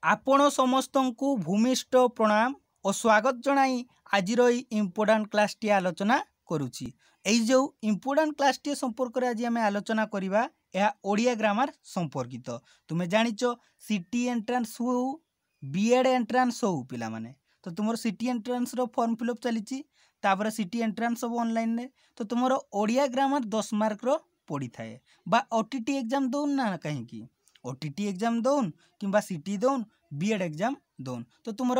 आपण समस्तଙ୍କୁ भूमिष्ठ प्रणाम और स्वागत जनाई आज इम्पोर्टाट क्लास टी आलोचना करुच्ची। जो इम्पोर्टाट क्लास टी संपर्क में आज आम आलोचना करवा यह ओडिया ग्रामर संपर्कित। तुम्हें जानिच सिटी एंट्रांस हो बीएड एंट्रांस हो पिला माने तो तुम सिटी एंट्रांस रो फॉर्म फिलअप चली तापर सिटी एंट्रांस सब ऑनलाइन रे तो तुम ओडिया ग्रामर 10 मार्क रो पड़ी थाए बा ओटीटी एग्जाम दौन ना कहीं ओटीटी एग्जाम दौन कि सिटी दौन बीएड एग्जाम दौन तो तुम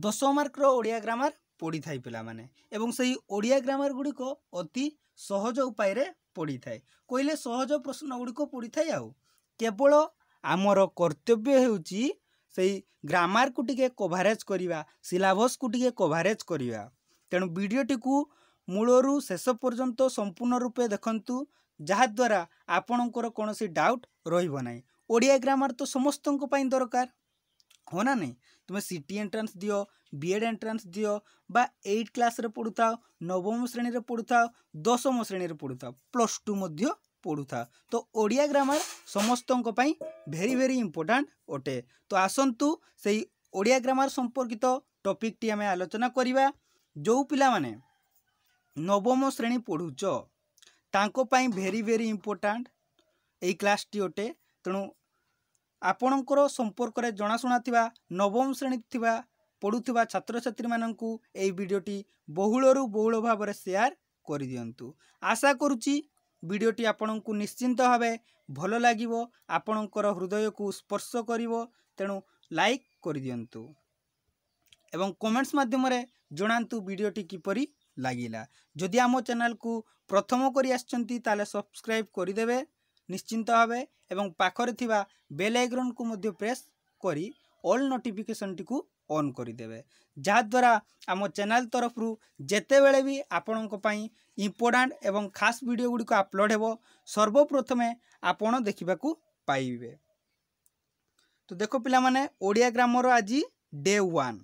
10 मार्क रो ओडिया ग्रामर पड़ी थाए पिला माने एवं सही ओडिया ग्रामर गुड़िक अति सहज उपाय रे पड़ी थाए कहले सहज प्रश्न गुड़िक पड़ी थाए आउ केवल आमर कर्तव्य हेउची सही ग्रामर को टिके कवरेज करिवा सिलेबस को टिके कवरेज करिवा तेणु वीडियोटी को मूलरू शेष पर्यंत संपूर्ण रूपे देखंतु जहा द्वारा आपणकर कौन डाउट रहिबो नाही। ओडिया ग्रामर तो समस्त दरकार हो ना नहीं तुम्हें सिटी एंट्रांस दियो बीएड एंट्रांस दियो बा 8 क्लास रे पढ़ुता नवम श्रेणी रे पढ़ुता 10म श्रेणी रे पढ़ुता +2 मध्य पढ़ुता तो ओडिया ग्रामर समस्त भेरी भेरी इंपोर्टेंट अटे। तो आसंतु से ओडिया ग्रामर संपर्कित टॉपिक टी आमे आलोचना करिवा। जो पिला माने नवम श्रेणी पढ़ुच तांको पाई भेरी भेरी इंपोर्टेंट एई क्लास टी अटे। तेणु आपणकर संपर्क में जनाशुना थिबा नवम श्रेणी थिबा पढ़ुथिबा छात्र छात्री माननकु एई वीडियोटी बहुलरू बहुल भाव में शेयर कर दियंतु। आशा करुच्ची वीडियोटी आपणकु निश्चिंत भावे भल लागिवो आपणकर हृदय को स्पर्श करिवो तेणु लाइक कर दियंतु एवं कमेंट्स माध्यम रे जणांतु वीडियोटी किपरि लागिला। जदि आम चैनल को प्रथम करी आछंती ताले सब्सक्राइब करदेवे निश्चिंत भावे एवं पाखरे थिबा बेल आइकन को मध्य प्रेस करी ऑल नोटिफिकेशन टी को ऑन करदेवे जहा द्वारा आम चैनल तरफ जेते बेले भी आपणक पई इंपोर्टेंट एवं खास वीडियो गुडी को अपलोड हेबो सर्वप्रथमे आपण देखिबाकू पाइबे। तो देखो पिला माने ओडिया ग्रामर आज day 1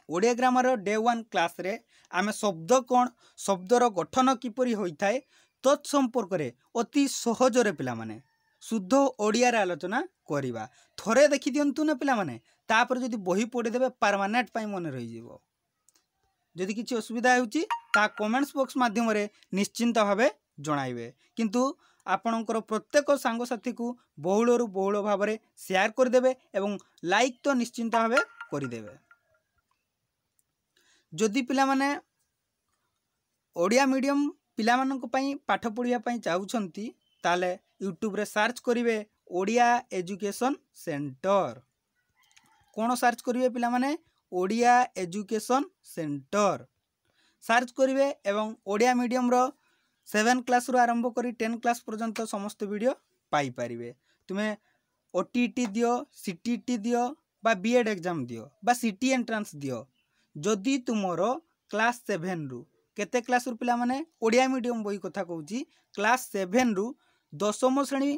Odia grammar day 1 class रे आमे शब्द कौन शब्दर गठन किपरि होइथाय तत्संपर्क रे अति सहज रे पिला माने शुद्ध ओडिया रे आलोचना करिवा। थरे देखि दियंतु ना पिला माने तापर जदि बही पढ़ी देबे परमानेंट पाई मन रहि जिवो। जदि किछि असुविधा होउची ता कमेंट्स बॉक्स माध्यम रे निश्चिंत भावे जणाइबे किंतु आपणकर प्रत्येक सांग साथी को बहुलरू बहुल भाव में शेयर कर देबे एवं लाइक तो निश्चिंत भावे कर देबे। जदि पिला माने ओडिया मीडियम पिला मानक पई पाठ पढ़िया पई चाहुछंती ताले यूट्यूब रे सर्च करिवे ओडिया एजुकेशन सेंटर कौन सर्च करिवे पिला माने ओडिया एजुकेशन सेंटर सर्च करिवे एवं ओडिया मीडियम रो 7 क्लास रो आरंभ करी 10 क्लास पर्यंत समस्त वीडियो पाई परिवे। तुम्हें ओटीटी दियो सीटीटी दियो बा बीएड एग्जाम दियो बा सिटी एंट्रांस दियो जदि तुमरो क्लास 7 रु केते क्लास रु पिला माने ओडिया मीडियम बही कथा कहूची क्लास 7 रु 10म श्रेणी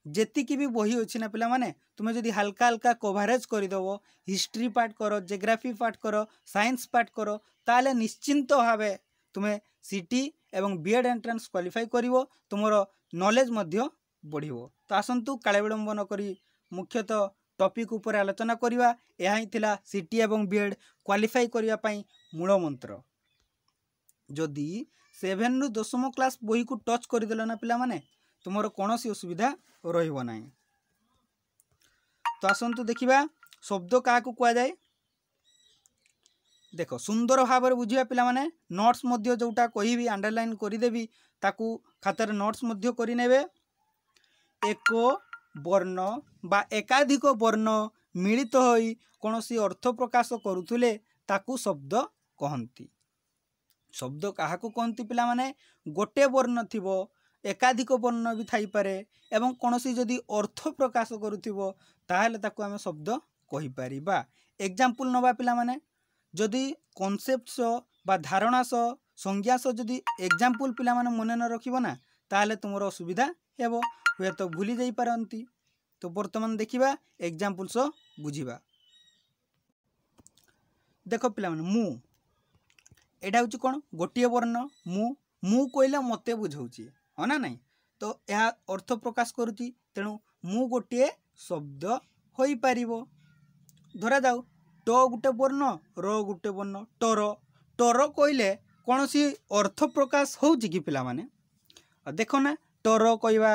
जेतिकी भी बही अच्छी ना पिला माने तुम्हें जदि हल्का हल्का कवरेज करदेव हिस्ट्री पार्ट कर जियोग्राफी पार्ट कर साइंस पार्ट कर ताले निश्चिंत भावे तुम्हें सिटी एवं बीएड एंट्रांस क्वालिफाई करिवो तुमर नॉलेज मध्य बढ़िवो। तो आसंतु काले विलंब न करी मुख्यतः टॉपिक ऊपर आलोचना करिवा। यह ही थिला सिटी एवं बीएड क्वालिफाई करिवा पई मूल मंत्र। जदि 7 रु 10म क्लास बही को टच करदेल ना पिला माने तुमर कौन सी असुविधा रहिबो नाही। तो आसंतु देखिबा शब्द क्या कह जाए देख सुंदर भाव में बुझा पिला माने नोट्स मध्य जोटा कहिबी अंडरलाइन करदेवी ताकू खातार नोट्स मध्य करिनेबे। एक वर्ण बा एकाधिक वर्ण मिलित होई कोनोसी अर्थ प्रकाश करुथुले ताकू शब्द कहंती। शब्द काहाकू कहंती पिला माने गोटे वर्ण थिबो एकाधिक वर्ण भी थाई पारे एवं कोनोसी जदि अर्थ प्रकाश करुथिबो ताहेले ताकू आमे शब्द कहि परिबा। एग्जांपल नबा पिला माने जदि कॉन्सेप्ट बा धारणा संज्ञा जदि एग्जांपल पिला माने मने न रखिबो ना ताहेले तुमरो असुविधा हेबो हुए तो भूली जाई पारंती। तो वर्तमान देखिबा एग्जांपल बुझिबा। देखो पिला माने मु एटा होची कोन गोटिए वर्ण मु कहले मते बुझौची हो ना नहीं तो यह अर्थ प्रकाश करुची तेणु मु गोटे शब्द होई पारिबो। धरा जाऊ ट गुटे वर्ण र गुटे वर्ण टर टर कहले कौन सी अर्थ प्रकाश होउची कि पिला माने देख ना टर कहवा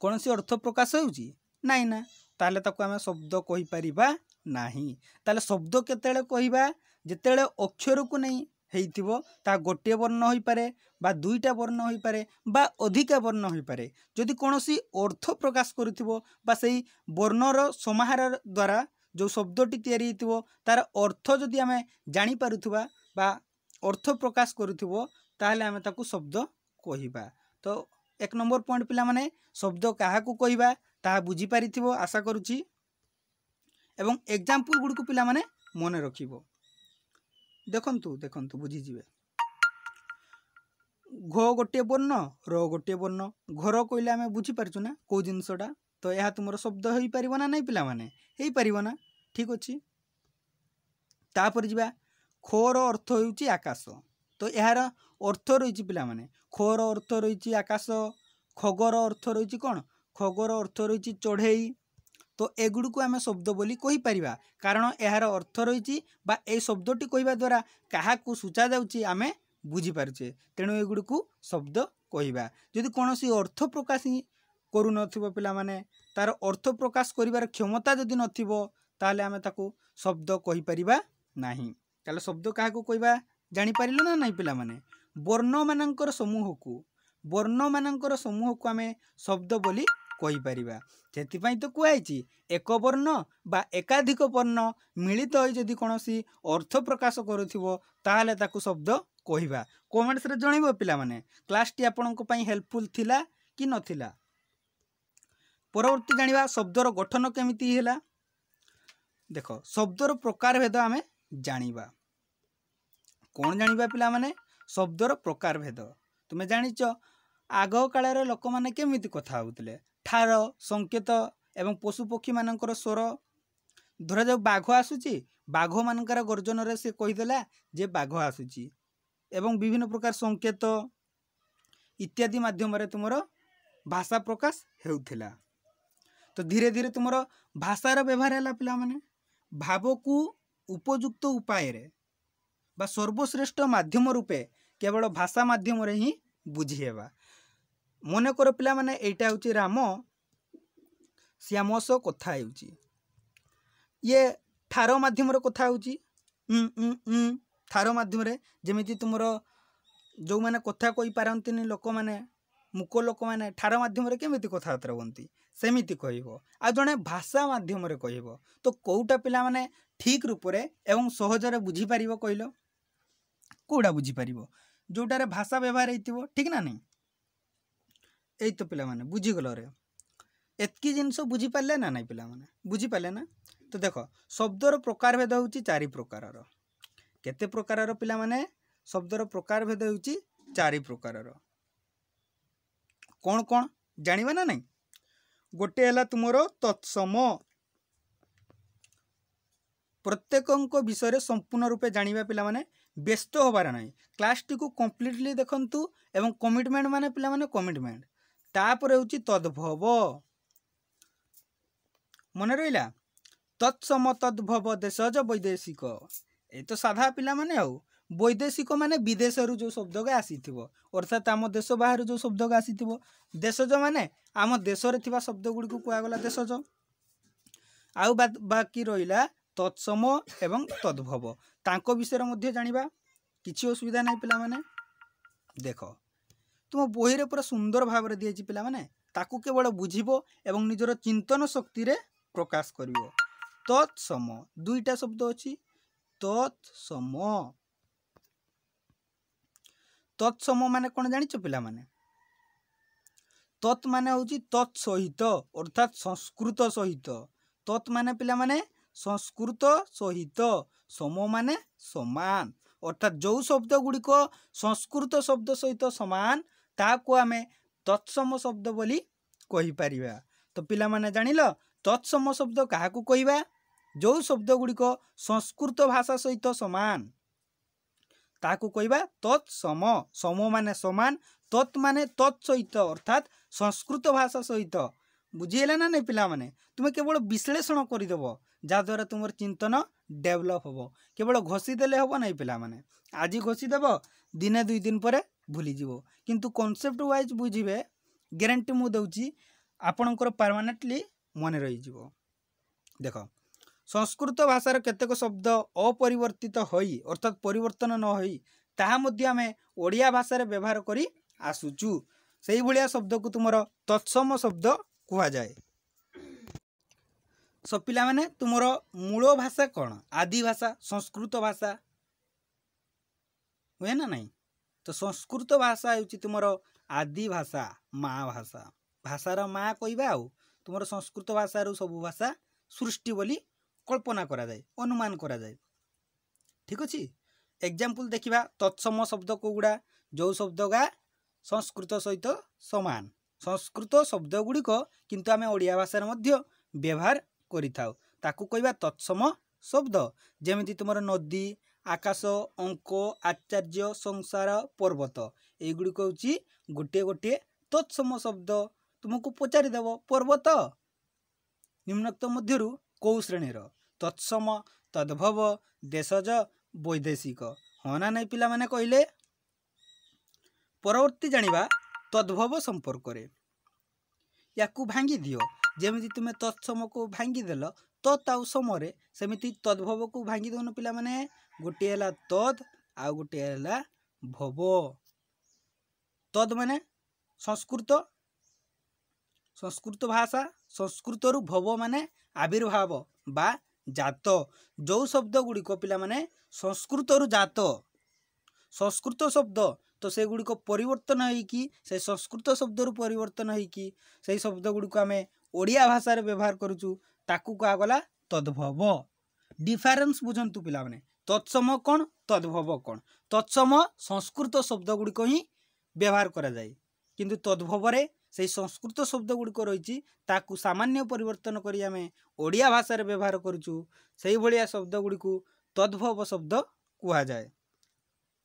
कौन सी अर्थ प्रकाश होउची नाई ना ताले ताको आमे शब्द कहि परिबा नाही ताले शब्द केतेले कहवा जेतेले अक्षर को नहीं हेइथिबो ता गोटे वर्ण होई पारे बा दुईटा वर्ण होई पारे बा अधिका वर्ण होई पारे जदि कोनोसी अर्थ प्रकाश करूथिबो बा सेई वर्णर समाहार द्वारा जो शब्दटी तैयारी हेइथिबो तार अर्थ जदि आमे जानि पारुथुबा बा अर्थ प्रकाश करूथिबो ताहले आमे ताकू शब्द कहिबा। तो एक नंबर पॉइंट पिला माने शब्द काहाकू कहिबा ता बुझी पारिथिबो आशा करूची एवं एग्जांपल गुड को पिला माने मने रखिबो। देखंतु देखंतु बुझी जिवे घ गोटे वर्ण र गोटे वर्ण घर कहले आमे बुझी पारछु ना को जिनसटा तो यह तुमर शब्द होई परिबो ना नहीं पिला माने हेई परिबो ना ठीक अछि। तापर जिबा खोर अर्थ होउची आकाश तो यार अर्थ रही पिला माने खोर अर्थ रही आकाश खगर अर्थ रही कौन खगर अर्थ रही चढ़ई तो एगुड़ को आम शब्द बोली कहि परिबा कारण यार अर्थ रही बा ए शब्दटी कहवा द्वारा क्या सूचा जाउची आमे बुझी पारुचे तेणु एगुड़ को शब्द कहवा जदि कौन सी अर्थ प्रकाश करू नथिबो पिला माने तार अर्थ प्रकाश करिवार क्षमता जदि नथिबो ताले आमे ताकू शब्द कहि परिबा नाही। ताले शब्द काहाकू कहवा जानि पारिलो ना नहीं पिला माने वर्ण मानकर समूह को आमे शब्द बोली कहि परिबा सेतिपई तो कुआइची एक वर्ण बा एकाधिक वर्ण मिलित होई जदि कोनोसी अर्थ प्रकाश करूथिबो ताहाले ताकू शब्द कहिबा। कमेंट्स रे जणैबो पिला माने क्लास टी आपनको पई हेल्पफुल थिला कि नथिला। परवर्ती जानिबा शब्दर गठन केमिति हैला देखो शब्दर प्रकार भेद आमे जानिबा कौन जानिबा पिला माने शब्दर प्रकार भेद तुमे जानिच आग काल लोक माने केमिति कथा होउतले ठार संकेत एवं पशुपक्षी मानकर स्वर धरा जाऊ बाघ आसुची बाघ मानकर गर्जन रे से कहिदेला जे बाघ आसुची एवं विभिन्न प्रकार संकेत इत्यादि माध्यम रे तुमरो भाषा प्रकाश हेउथिला। तो धीरे धीरे तुमरो भाषार व्यवहार हैला पिला माने भाव को उपयुक्त उपाय रे बा सर्वश्रेष्ठ माध्यम रूपे केवल भाषा माध्यम रे ही बुझी हेबा। मन कर पिला माने एटा होची राम श्याम सह कथा होची ये ठार माध्यम रे कथा होची ठार माध्यम रे जेमिति तुमरो जो माने कथा कहि पारंतिनी लोक माने मुक लोक माने ठार माध्यम रे केमिति कथाबार्ता होंती सेमिति कहइबो आ जणे भाषा माध्यम रे कहइबो तो कोउटा पिला माने ठीक रूप रे एवं सहज रे बुझी पारिबो कहिलो कोडा बुझी पारिबो जोटा रे भाषा व्यवहार हेतिबो ठीक ना नहीं एई तो पिला माने बुझी गलो रे एतकी जिनस बुझी पाले ना नहीं पिला माने बुझी पाले ना। तो देखो शब्दर प्रकार भेद होउची चारि प्रकारर केते प्रकारर पिला माने शब्दर प्रकार भेद होउची चारि प्रकारर कौन कौन जानिबा ना नहीं गोटे हला तुमरो तत्सम प्रत्येक विषय संपूर्ण रूपे जानिबा पिला माने व्यस्त होबार नहीं क्लास टी को कंप्लीटली देखंतु एवं कमिटमेंट माने पिला माने कमिटमेंट तापर होउची तद्भव मन रहिला तत्सम तद्भव देशज वैदेशिक ए तो साधा पिला माने आउ वैदेशिक माने विदेश रु जो शब्द के आसीथिबो अर्थात आम देश बाहर जो शब्द के आसीथिबो देशज माने आम देश रे थिबा शब्द गुडी को कुआ गला देशज आउ बाकी रहिला तत्सम एवं तद्भव तांको विषय मध्य जानिबा किछि असुविधा नहीं पिला माने देखो तुम बही रे पूरा सुंदर भाव रे दिएछि पिला माने ताकू केवल बुझिबो एवं निजर चिंतन शक्ति रे प्रकाश करिवो। तत्सम दुईटा शब्द अछि तत्सम तत्सम माने कोन जानिछ पिला माने तत् माने होछि तत् सहित अर्थात संस्कृत सहित तत् माने पिला माने संस्कृत सहित सम माने समान अर्थात जो शब्द गुडी को संस्कृत शब्द सहित समान ताको आमे तत्सम शब्द बोली कहि परिबा। तो पिला माने जानिलो तत्सम शब्द काहाकू कहिबा जो शब्द गुडी को संस्कृत भाषा सहित समान ताकू कहिबा तत्सम सम माने समान तत् माने तत् सहित अर्थात संस्कृत भाषा सहित बुझीगला ना नहीं पिला माने तुम केवल विश्लेषण करदेव जहाद्वारा तुम चिंतन डेभलप हम केवल घोषीदेले हम नहीं पिला माने आज घोषीदेव दिने 2 दिन पर भूलीज किंतु कॉन्सेप्ट वाइज बुझे ग्यारंटी मु दउची आपणकर परमानेंटली मन रही देख संस्कृत भाषार केतेक शब्द अपरिवर्तित होई अर्थात परिवर्तन न होई ताहा मध्ये आमे ओडिया भाषा रे व्यवहार करी आसुचु सेही भलिया शब्द को तुमरो तत्सम शब्द कुहा जाए। सो पिला माने तुमरो मूल भाषा कौन आदि भाषा संस्कृत भाषा हुए ना नहीं तो संस्कृत भाषा होची तुमरो आदि भाषा माँ भाषा भाषार माँ कहवा आउ तुम संस्कृत भाषा सब भाषा सृष्टि बोली कल्पना करा जाए अनुमान करा जाए ठीक अच्छे। एग्जाम्पल देखा तत्सम शब्द को गुड़ा जो शब्द गा संस्कृत सहित समान संस्कृत शब्द गुड़िक किंतु आम ओडिया भाषा व्यवहार करिथाउ ताकू कहवा तत्सम शब्द जेमिति तुमर नदी आकाश अंक आचार्य संसार पर्वत एगुड़िक हूँ गोटे गोटे तत्सम शब्द तुमको पचारिदेव पर्वत निम्नोक्त मध्यरु कौ श्रेणीर तत्सम तद्भव देशज वैदेशिक हाँ ना नहीं पिला माने कहले परवर्ती जानिबा तद्भव संपर्क रे याकू भांगी दियो जेमिति तुमे तत्सम को भांगी देल तत्आउ समरे सेमिति तद्भव को भांगी दउन पिला माने गोटे हला तद आ गोटे हला भव तद माने संस्कृत संस्कृत भाषा संस्कृत रु भव माने आविर्भाव बा जात जो शब्द गुड़िक पिला माने संस्कृत रु जात संस्कृत शब्द तो से गुड़िक परिवर्तन होइकी से संस्कृत शब्द रु परिवर्तन होइकी से शब्द गुड़िक आमे ओडिया भाषा रे व्यवहार करूचु ताकू कहा गला तद्भव डिफरेंस बुझंतु पिला माने तत्सम कोन तद्भव कोन तत्सम संस्कृत शब्द गुड़िक ही व्यवहार करा जाए किंतु तद्भव रे से संस्कृत शब्द गुड़िक रही ताकू सामान्य परिवर्तन करी आमे ओडिया भाषा रे व्यवहार करूचु सेही भलिया शब्द गुड़िक तद्भव शब्द कुहा जाए।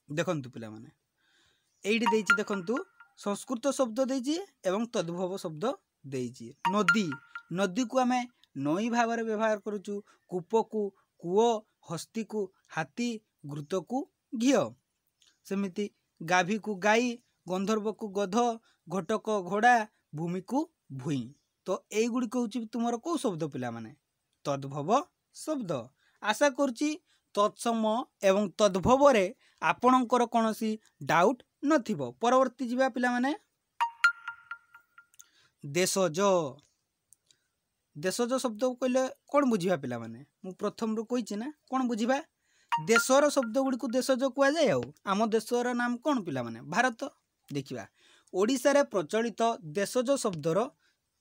देखंतु पिला माने एइडी देइची देखंतु संस्कृत शब्द देइची एवं तद्भव शब्द देइची नदी नदी को आमे नई भाव रे व्यवहार करूचु कूप को कूओ हस्ती को हाथी घृत को घिओ सेमिति गाभी को गाई गंधर्व को गध घटक घोड़ा भूमि को भूई तो यही गुड़िक हूँ तुम कौ शब्द पिला माने तद्भव शब्द आशा करुच्ची तत्सम एवं तद्भव रे आपणकर कौन सी डाउट नथिबो परवर्ती जीवा पिला माने देशज देशज शब्द कहले कौन बुझा पिला माने मु प्रथम रु कही ना कौन बुझा देशर शब्द गुड़ी देशज कह जाए आम देशर नाम कौन पिला माने भारत देखिबा ओडिशा रे प्रचलित देशज शब्दर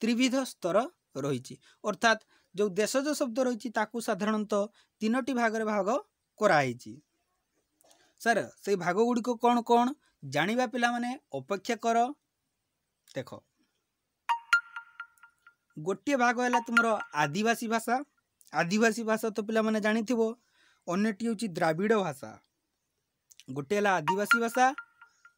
त्रिविध स्तर रही अर्थात जो देशज शब्द रही ताकू साधारणतः 3टी भाग रे भाग कराई सर से भाग गुड़िक कौन कौन जानिबा पिला माने अपेक्षा कर देख गोटे भाग है तुम आदिवासी भाषा तो पिला माने जानी थिबो अन्यटी हूँ द्राविड़ भाषा गोटे है आदिवासी भाषा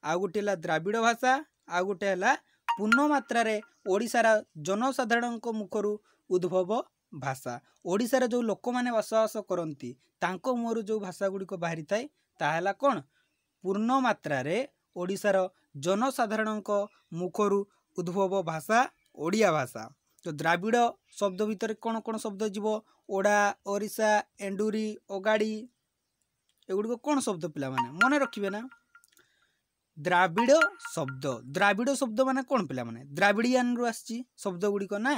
आ गोटे है द्राविड़ भाषा आ गोटे है पूर्ण मात्रा रे ओडिशार जनसाधारण मुखरु उद्भव भाषा ओडिशार जो लोक मैंने बसवास करती तांको मुहरु जो भाषा गुड़िक बाहरी थाए ताहला कौन पूर्ण मात्रा रे ओडिशार जनसाधारण मुखरु उद्भव भाषा ओडिया भाषा तो द्राविड़ शब्द भितर कौन कौन शब्द जीव ओडा ओरिसा एंडुरी ओगाड़ी एगुड़ कौन शब्द पिला माने मन रखिए ना द्राविड़ शब्द माने कौन पिला माने द्राविडियन रु आसी शब्द गुड़िक ना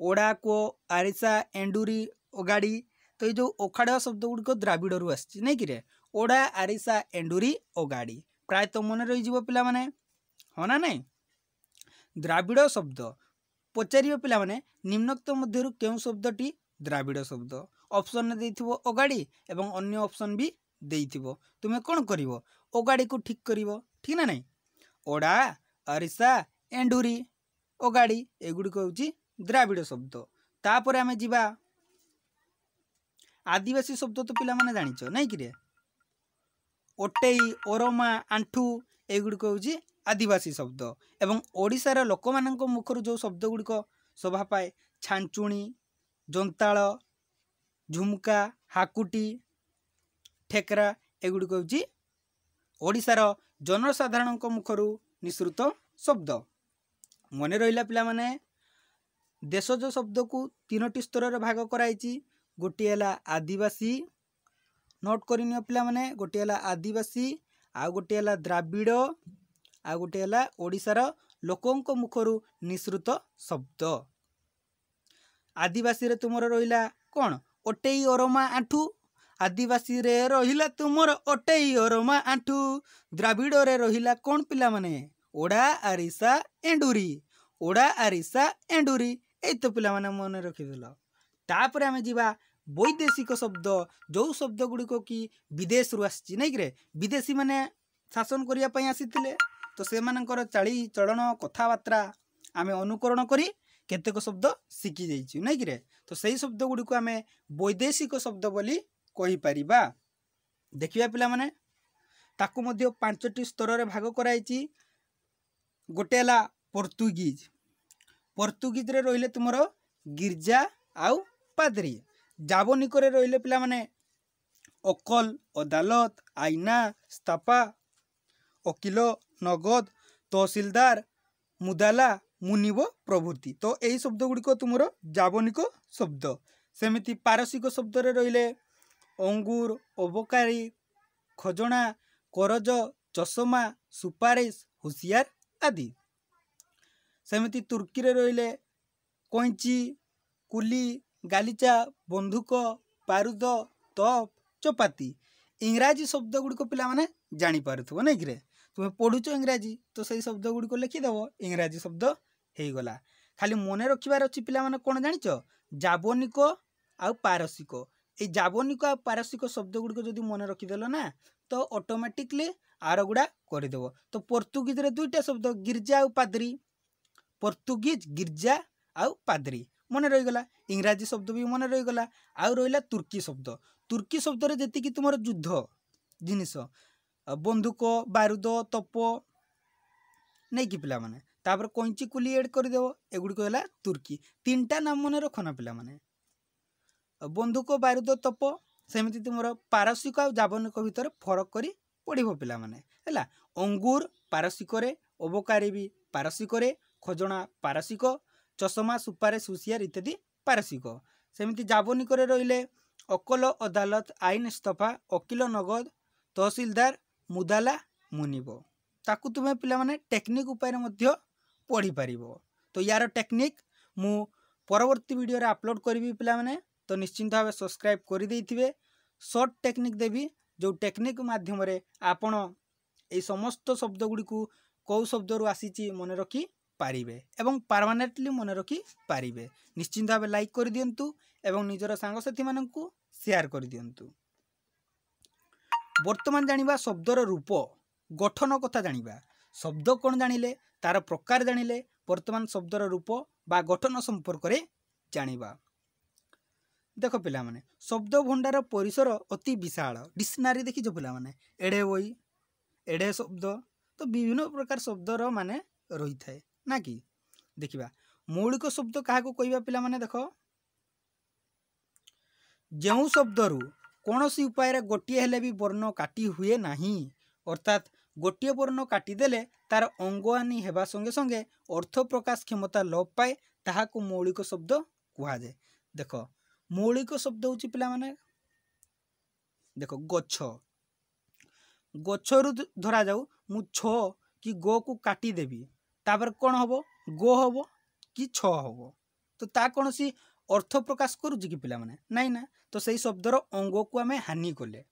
ओडा को आरिसा एंडुरी ओगाड़ी तो ये जो ओखाड़ा शब्द गुड़िक द्राविड़ रु आसी नहीं कि ओडा आरिसा एंडुरी ओगाड़ी प्रायतः मन रही पिला माने हाँ ना नहीं द्राविड़ शब्द पचार पिला माने निम्नोक्त मध्यरु केउ शब्दटी द्राविड़ शब्द ऑप्शन देइथिबो ओगाड़ी एवं अन्य ऑप्शन भी देइथिबो तुमे कोन करिवो ओगाड़ी को ठीक करिवो ठीक ना नहीं ओडा अरिसा एंडुरी ओगाड़ी एगुड़ी होउची द्राविड़ शब्द तापर आमे जिबा आदिवासी शब्द तो पिला माने जानिचो नहीं कि ओटेई ओरमा आंठू एगुड़ी होउची आदिवासी शब्द एवं ओडिशार लोक मानक मुखरु जो शब्द गुड़िक शोभा पाए छांचुणी जंताल झुमका हाकुटी ठेकरा एगुड़िक हूँ ओडिशार जनसाधारण मुखर निसृत शब्द। मन रहा पिला देशज शब्द को 3टी स्तर रे भाग कराई। गोटे है आदिवासी नोट करनी पिला माने गोटे है आदिवासी आ गोटे है द्राविड़ आ गोटे है ओडिशार लोकों मुखर निसृत शब्द। आदिवासी रे तुमर रहिला कौन ओटेई ओरमा आंठू आदिवासी रे रहिला तुमर ओटेई ओरमा आंठू द्राविड़ रे रहिला कौन पिला माने ओडा आरिसा एंडुरी ओडा आरिसा एंडुरी एई तो पिला माने मन रखिदेल। तापर आमे जीवा वैदेशिक शब्द जो शब्द गुड़िक कि विदेश रु आसी नहीं कि विदेशी माने शासन करने आसीथिले तो से मानकर चाली चलन कथबार्ता आमे अनुकरण करी केतेक शब्द शिखी जाइछु नहीं कि तो सही शब्द गुड़िक आमे वैदेशिक शब्द बोली कहि परिबा। देखिबा पिला माने ताकू मध्य 5टी स्तर रे भाग कराई। गोटे है पोर्तुगीज पोर्तुगीज रे रहिले तुमर गिरजा आउ पादरी जावनिक रे रहिले पिला माने अकल अदालत आईना स्तापा वकिल नगद तहसीलदार मुदाला मुनिब प्रभृति तो यही शब्द गुड़िक तुमर जावनिक शब्द। सेमिति पारसिक शब्द रे रहिले अंगूर अबकारी खजना करज चषमा सुपारिश हुसियार आदि। सेमिति तुर्की रे रहिले कैंची कुली गालीचा बंधुक पारुद तप चपाती। इंग्राजी शब्द गुड़िक पिला माने जानी पारुथबो नहीं कि तुम्हें पढ़ुच इंग्राजी तो सही शब्द गुड़िक लिखिदेव इंग्राजी शब्द हो गला। खाली मन रखिबार अच्छी पिला माने कौन जानिच जावनिक आउ पारसिक ए जावनिक आ पारसिक शब्द गुड़िक जदि मन रखिदेल ना तो ऑटोमेटिकली आर गुड़ा करदेव। तो पोर्तुगीज रे 2टा शब्द गिरजा आउ पादरी पोर्तुगीज गिरजा आउ पादरी मन रहीगला। इंग्राजी शब्द भी मन रहीगला। आउ रहा तुर्की शब्द रे जेतिकी तुमर युद्ध जिनिस बंधुक बारूद तप नहीं कि पिला माने तापर कैंची कुली एड करदेव एगुड़िक है तुर्की। 3टा नाम मन रखना पिला माने बंधुक बारूद तप सेमिति तुमर पारसिक आ जावनिक भितर फरक करी पढ़िबो पिला माने हैला। अंगूर पारसिक रे अबकारी भी पारसिक रे खजना पारसिक चषमा सुपारिश हुसियार इत्यादि पारसिक। सेमिति जावनिक रे रहिले अकल अदालत आईन स्तफा वकिल नगद तहसीलदार मुदाला मुनिब ताकू तुम्हें पिला माने टेक्निक उपाय मध्य पढ़ी पारिबो। तो यार टेक्निक मु परवर्ती वीडियो रे अपलोड करी पिला माने तो निश्चिंत भाव सब्सक्राइब कर देइथिबे। शॉर्ट टेक्निक देवी जो टेक्निक माध्यम रे आपण ए समस्त शब्द गुडी को कौ शब्द रु आसीची मन रखी पारिबे एवं परमानेंटली मन रखी पारिबे। निश्चिंत भाव लाइक कर दियंतु एवं निजर सांगसाथी माननकु शेयर कर दियंतु। वर्तमान जानिबा शब्दर रूप गठन कथा जानिबा शब्द कौन जानिले तार प्रकार जानिले वर्तमान शब्दर रूप बा गठन संपर्क रे जानिबा। देख पिला माने शब्द भंडार परिसर अति विशाल डिक्शनरी देखिछ पिला माने एडे बई एडे शब्द तो विभिन्न प्रकार शब्दर माने रही थाए ना कि देखिबा। मौलिक शब्द काहा को कहबा पिला माने देख जेउ शब्दरू कौनसी उपाय रे गोटिए हेले भी वर्ण काटी हुए नहीं अर्थात गोटिए वर्ण काटिदेले तार अंगहानी हेबा संगे संगे अर्थ प्रकाश क्षमता लोप पाए ताहाको मौलिक शब्द कहा जाए। देख मौलिक शब्द होची पिला माने देख गछ गछरु धरा जाऊ मु छ कि गो को काटी देबी तापर कौन हबो गो हबो कि छ हबो तो ता कोनसी अर्थ प्रकाश करूची कि पिला माने नाई ना। तो सही शब्दर अंग को आमे हानि कले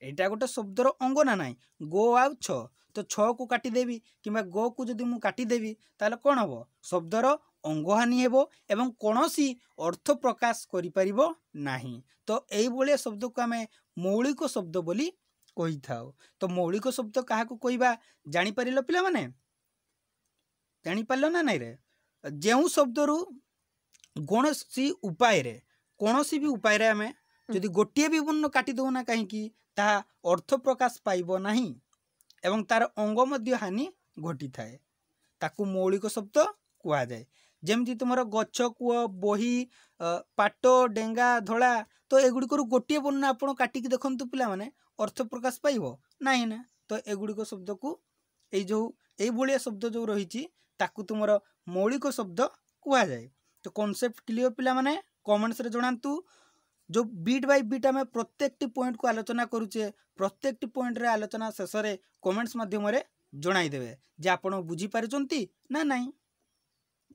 एटा गोटे शब्दर अंग ना नाई गो आउ छ तो छ को काटी देबी किंबा गो को जदि मु काटी देबी ताले कोन हबो शब्दर अंग हानि हेबो एवं कोनोसी अर्थ प्रकाश करि परिबो नाही। तो एई बोले शब्द को आमे मौलिक शब्द बोली कहि थाओ। तो मौलिक शब्द काहा को कहिबा जानि परिलो पिला माने जानि पारलो ना नाई रे जेउ शब्दरू कौनसी उपाय रे कौनसी भी उपाय रे आमे जदि गोटिए भी वर्ण काटी दो ना कहीं ताहा अर्थ प्रकाश पाइब नाही एवं तार अंग मध्य हानि घटी थाए ताकू मौलिक शब्द कहा जाए। जेमती तुम गछ कूह बही पाट डेंगा धड़ा तो एगुड़िक गोटे वर्ण आप काटिकी देखु पे अर्थ प्रकाश पाइब ना ना तो एगुड़िक शब्द को ये शब्द जो रही तुम मौलिक शब्द कह जाए। तो कॉन्सेप्ट क्लियर पिला माने कमेंट्स रे जणातु। जो बीट बाय बीट आम प्रत्येक पॉइंट को आलोचना करुचे प्रत्येक पॉइंट रे आलोचना शेष में कमेंट्स माध्यम जनईदेवे जे आपण बुझी पारिचंती ना नहीं।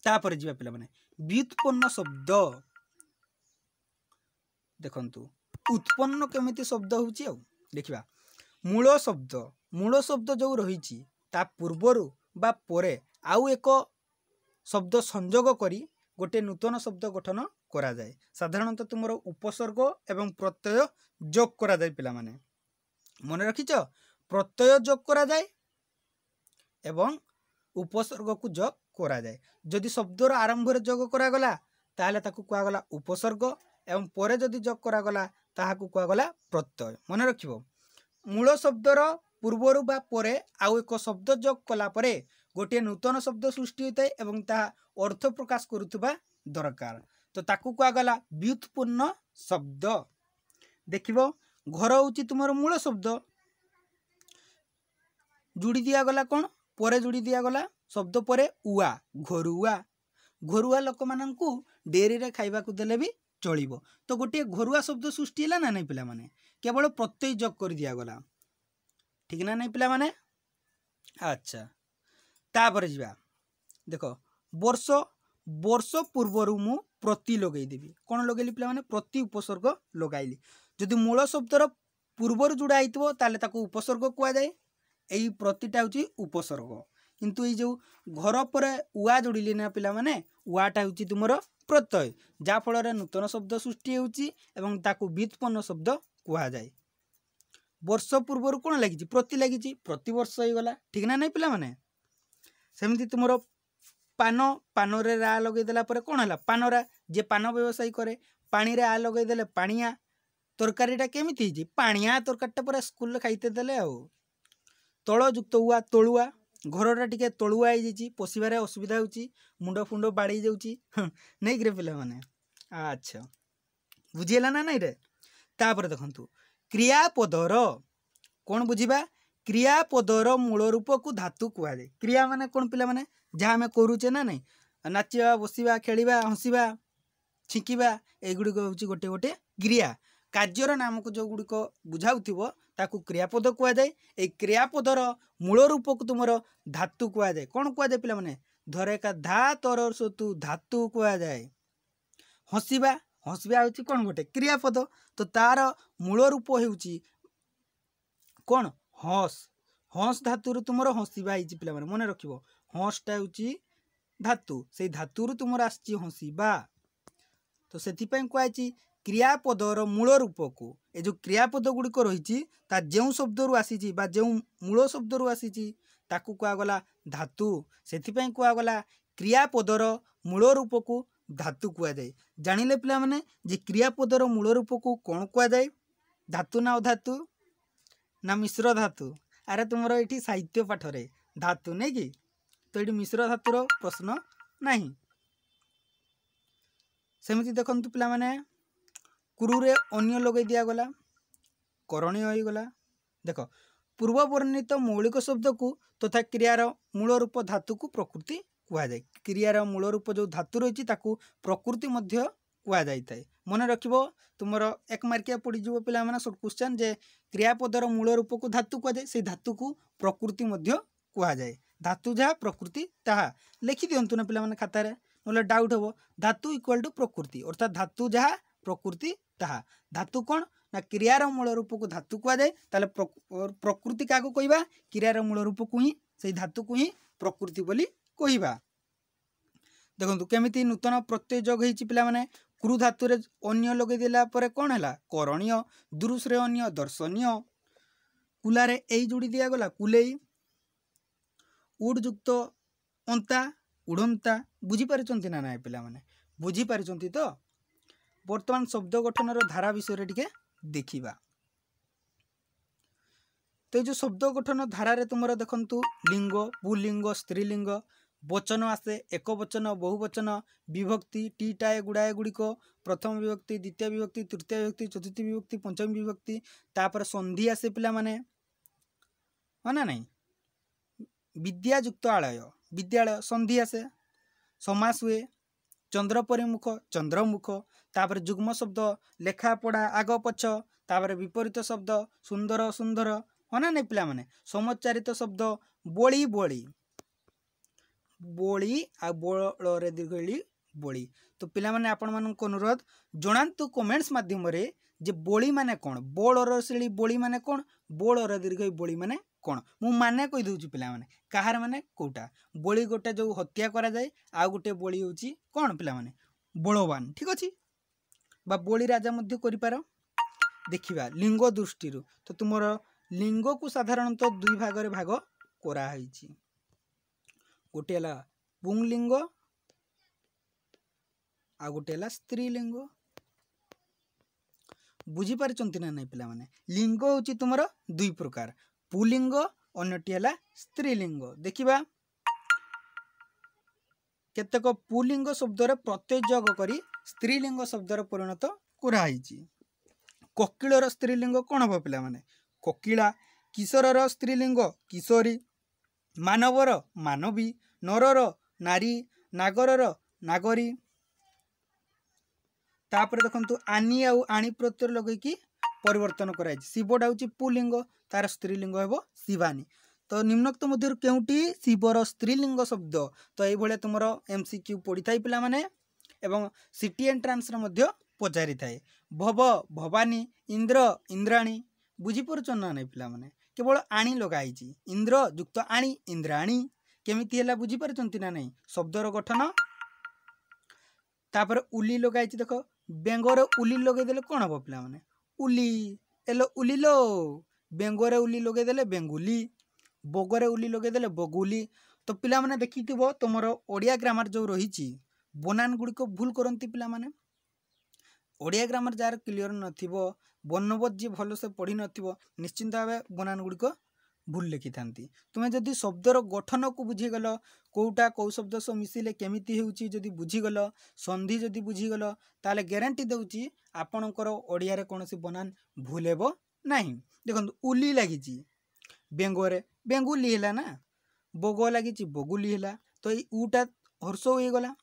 तापर जीवा पिला माने व्युत्पन्न शब्द देखंतु उत्पन्न केमिति शब्द होउची देखिबा। मूल शब्द जो रही ता पूर्वरु बा परे आउ एक शब्द संयोग करी गोटे नूतन शब्द गठन करा जाए। साधारणतः तुमर उपसर्ग एवं प्रत्यय जोग करा जाए पिला माने मन रखिच प्रत्यय जोग करा जाए एवं उपसर्ग को जोग करा जाए। जदि शब्दर आरंभ रे जोग करा गला ताहले ताकू कुआ गला उपसर्ग एवं परे जदि जोग करा गला ताहाकू कुआ गला प्रत्यय। मन रखिबो मूल शब्दर पूर्वरु बा परे आउ एक शब्द जोग कला परे गोटे नूतन शब्द सृष्टि होता है एवं ताहा अर्थ प्रकाश करुवा दरकार। तो ताकू कुआ गला व्युत्पन्न शब्द। देखिबो घर होची तुमर मूल शब्द जुड़ी दिया गला कौन परे जुड़ी दिया गला शब्द परे उआ घरुआ। घरुआ लोक माननकू डेरी रे खाइबा को देले भी चलिबो। तो गोटे घरुआ शब्द सृष्टि हैला ना नहीं पिला माने केवल प्रत्यय जोग कर दिया गला ठीक ना नहीं पिला माने। अच्छा तापर जीवा देख वर्ष वर्ष पूर्वर मु प्रति लगेदेवी कौन लगेली पिला माने प्रति उपसर्ग लगाइली। जदि मूल शब्दर पूर्वर जोड़ा होइतबो ताले ताको उपसर्ग कुआ जाए। एई प्रतिटा होची उपसर्ग किंतु ये जो घर पर उआ जोड़िले ना पिला माने उआटा होची तुमर प्रत्यय जा फल नूतन शब्द सृष्टि होची एवं ताको व्युत्पन्न शब्द कुआ जाए। वर्ष पूर्वर कौन लगी प्रति लगी प्रतिवर्ष हो गला ठीक ना नहीं पिला माने। सेमती तुमर पान पान रे रा लगेदेला पर कौन है पानरा जे पान व्यवसाय करे पानी रे आ लगेदेले पानिया तरकारीटा केमिति पानिया तरकारीटा पूरा स्कूल खाइते देले आ तल युक्त हुआ तलुआ घरटा टिके तलुआ हो पशिबार असुविधा होची मुंड फुंड बाड़ी जाउची नहीं रे पिला माने। अच्छा बुझीला ना नहीं रे। तापर देखंतु क्रियापदर कौन बुझीबा क्रियापदर मूल रूप को धातु कुआ जाए। क्रिया माने कौन पिला माने जहाँ आम करुचे ना नहीं नाचिबा बसिबा खेलिबा हंसिबा छिंकिबा एगुड़िक हूँ गोटे गोटे क्रिया कार्यर नाम को जो गुड़िक बुझाऊ ताकू क्रियापद कुआ जाए। ए क्रियापदर मूल रूप को तुमर धातु कुआ जाए। कौन कुआ जाए पिला माने धरे का धा तर सतु धातु कुआ जाए। हंसिबा हंसिबा होची कौन गोटे क्रियापद तो तार मूल रूप होउची कौन हंस हंस धातु तुमर हंसिबा होची पिला माने मन रखिबो हंसटा होची धातु से धातु तुमर आसी हंसिबा। तो सेथिपैं कुआची क्रियापदर मूल रूप को ए जो क्रियापद गुड़िक रही जो शब्द रु आसी जो मूल शब्द रु आसी ताकू कुआगला धातु सेथिपैं कुआगला क्रियापदर मूल रूप को धातु कुआ जाए। जानिले पिला माने जे क्रियापदर मूल रूप को कौन कुआ जाए धातु ना अधातु ना मिश्र धातु। अरे तुमर ये साहित्य पाठ रे धातु नहीं कि तो ये मिश्र धातुर प्रश्न नहीं। सेमती देखंतु पिला माने कुरुरे अन्य लगे दिया गला करणीय हो गला। देख पूर्व वर्णित मौलिक शब्द को तथा क्रियार मूल रूप धातु को प्रकृति कुआ जाए। क्रियार मूल रूप जो धातु रही प्रकृति मध्य कुआ जाए। मन रखिबो तुमर एक मार्किया पड़ी जीवो पिला माने शॉर्ट क्वेश्चन जे क्रियापदर मूल रूप को धातु कुआ जाए से धातु को प्रकृति मध्य कुआ जाए। धातु जहाँ प्रकृति ताहा लिखि दियंतु ना पिला माने खाता रे नले डाउट हो धातु इक्वल टू प्रकृति अर्थात धातु जहाँ प्रकृति ताहा धातु कौन ना क्रियार मूल रूप को धातु कुआ जाए। ताले प्रकृति क्या कहवा क्रियार मूल रूप को ही से धातु को ही प्रकृति बोली कहवा। देखो केमिति नूतन प्रत्यय जोग होती पिला माने क्रू धातु रे अन्य लगे देला परे कौन है करणीय दुरुश्रे अन्य दर्शनीय कुलारे एई जोड़ी दिया गला कुलेई उड युक्त अंता उड़ंता बुझी पारिचंती ना ना पिला माने बुझी पारिचंती तो वर्तमान शब्द गठन धारा विषय टिके देखिबा। तो जो शब्द गठन धारा रे तुमर देखंतु लिंग पुलिंग स्त्रीलिंग वचन आसे एक वचन बहुवचन विभक्ति टीटा गुड़ाए गुड़िक प्रथम विभक्ति द्वितीय विभक्ति तृतीय विभक्ति चतुर्थ विभक्ति पंचम विभक्ति तापर संधि आसे पिला माने हाँ ना नहीं विद्यायुक्त आलय विद्यालय संधि आसे समास हुए चंद्र परिमुख चंद्रमुख तापर जुग्म शब्द लेखा पढ़ा आग पछ तापर विपरीत शब्द सुंदर सुंदर हाँ ना नहीं पिला माने समोच्चारित शब्द बोली बोली बोली आ बोलरे दीर्घ बोली तो पिला माने आपण मानक अनुरोध जणांतु कमेंट्स माध्यम रे जे बोली माने कोन बोलर शिली बोली माने कोन बोलर दीर्घ बोली माने कोन मु माने कहि दउची पिला माने काहार माने कोटा बोली गोटे जो हत्या करा जाय आ गोटे बोली होची कोन पिला माने बलवान ठीक अछि बा बोली राजा मध्य करि पारो देखिबा लिंग दृष्टि तो तुमर लिंग को साधारणतः दुई भाग रे भाग करा हैची गोटे हला पुंलिंग आ गोटे हला स्त्रीलिंग बुझी पारचंती ना नहीं पिला माने लिंग होची तुमर दुई प्रकार पुलिंग अन्यटी हला स्त्रीलिंग देखिबा केतक पुलिंग शब्द रे प्रत्यय जोग करी स्त्रीलिंग शब्द रे परिणत करा हैची कोकिलर स्त्रीलिंग कोन हो पिला माने कोकिला किशोरर स्त्रीलिंग किशोरी मानवर मानवी नरर नारी नागरर नागरी तापर देखंतु आनी आउ आणी प्रत्यय लगै कि परिवर्तन कराई शिवडा होची पुलिंग तार स्त्रीलिंग हेबो शिवानी तो निम्नोक्त मध्य केउटी शिवर स्त्रीलिंग शब्द तो एई भले तुमरो एमसीक्यू पढी थाई पिला माने एवं सिटी एंट्रांस रे मध्य पचारि थाए भव भवानी इंद्र इंद्राणी बुझी परछन ना नै पिला माने केवल आणी लगाई इंद्र युक्त आणी इंद्राणी केमिति हला बुझी परछंती ना नहीं शब्दर गठन तापर उली लगाई देख बेंगर उली लगे देले कोन हो पिला माने उली एलो उली लो बेंगरे उली लगे देले बेंगुली बगरे उली लगे देले बगुली तो पिला माने देखिथिबो तमरो ओडिया ग्रामर जो रहिची बनान गुडी को भूल करंती पिला माने ओडिया ग्रामर जार क्लियर नथिबो वर्णबोध जी भलो से पढ़ी नथिबो निश्चिंत भावे बनान गुडी को भूल लिखि थांती तुमे जदि शब्दर गठन को बुझी गलो कोउटा को शब्द सो मिसिले केमिति हेउची जदि बुझी गलो संधि जदि बुझी गलो ताले ग्यारंटी देउची आपणकर ओडिया रे कोनोसी बनान भूल हेबो नाही देखंतु उली लागिची बेंगोरे बेंगुली हैला ना बगो लागिची बगुली हैला तो ई उटा हर्ष होई गला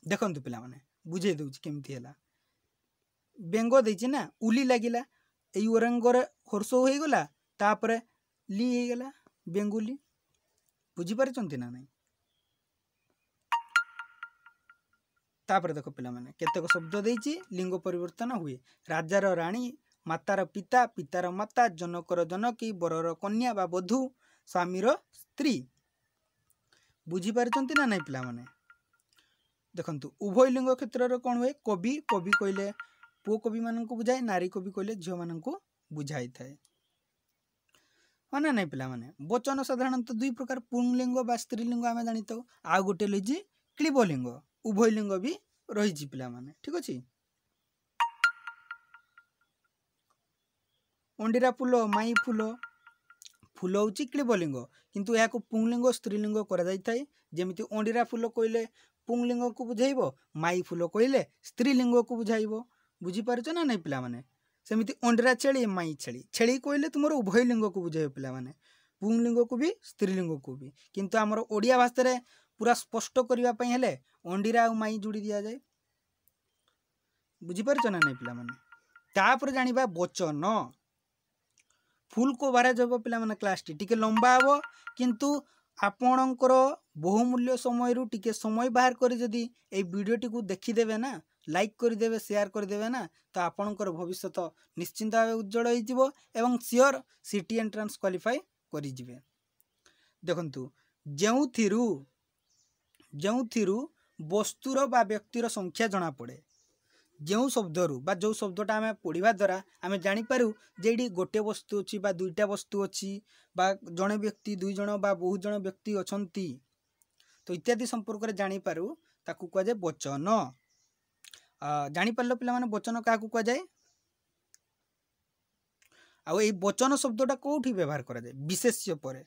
देखंतु पिला माने बुझे देउची केमिति हैला बेंगो देछि ना उली लागिला एई ओरंगरे हर्ष होई गला तापरे ली हे गला बेंगुली बुझी पारचंती ना नहीं तापर देखो पिला माने केतेक शब्द देछि लिंग परिवर्तन हुए राजार रानी मातार पिता पितार माता जनकर जनकी बरर कन्या बा बधू स्वामीर स्त्री बुझी पारचंती ना नहीं पिला माने देखंतु उभय लिंग क्षेत्र रे कोन हुए कवि कवि कहले पु कवि मानन को बुझाय नारी कवि कहले झियो मानन को बुझाई थाए हाँ ना नहीं पिला माने वचन साधारणतः दुई प्रकार पुंलिंग बा स्त्रीलिंग आमे जानि तो आ गोटे लइजी क्लीबलिंग उभय लिंग भी रहिजी पिला माने ठीक अछि अंडीरा फूल माई फूल फूल होची क्लीबलिंग किंतु या को पुंलिंग स्त्रीलिंग करा जाई थाए जेमिति अंडीरा फूल कहले पुंलिंग को बुझाइबो माई फूल कहले स्त्रीलिंग को बुझाइबो बुझी पारछ ना नहीं पिला माने सेमिति अंडरा छेली माई छेली छेली कहले तुमर उभय लिंग को बुझाइबो पिला माने पुंलिंग को भी स्त्रीलिंग को भी किंतु हमर ओडिया भाषा रे पूरा स्पष्ट करिवा पई हेले अंडीरा आ माई जोड़ी दिया जाए बुझी पारछ ना नहीं पिला माने तापर जानिबा वचन फुल को बारे जब पिला माने क्लास टी लंबा हबो किंतु आपणकर बहुमूल्य समय रु टिके समय बाहर करी जदि ए वीडियो टी को देखि देबे ना लाइक करि देबे शेयर करि देबे ना तो आपणकर भविष्यत निश्चिंत भावे उज्जवल होई जिवो एवं सियोर सिटी एंट्रेंस क्वालिफाई करि जिवे देखंतु जेउथिरु वस्तुर बा व्यक्तिर संख्या जना पड़े जो शब्दरू बा जो शब्दटा आम पढ़ा द्वारा आम जापर जे गोटे वस्तु अच्छी बा दुईटा वस्तु अच्छी बा जड़े व्यक्ति दुई जन बा बहुत जन व्यक्ति अच्छा तो इत्यादि संपर्क में जापर ताकू कहुए वचन जापार पे वचन क्या कहुए आउ वचन शब्दटा कौटी व्यवहार करा जाए विशेष्य पर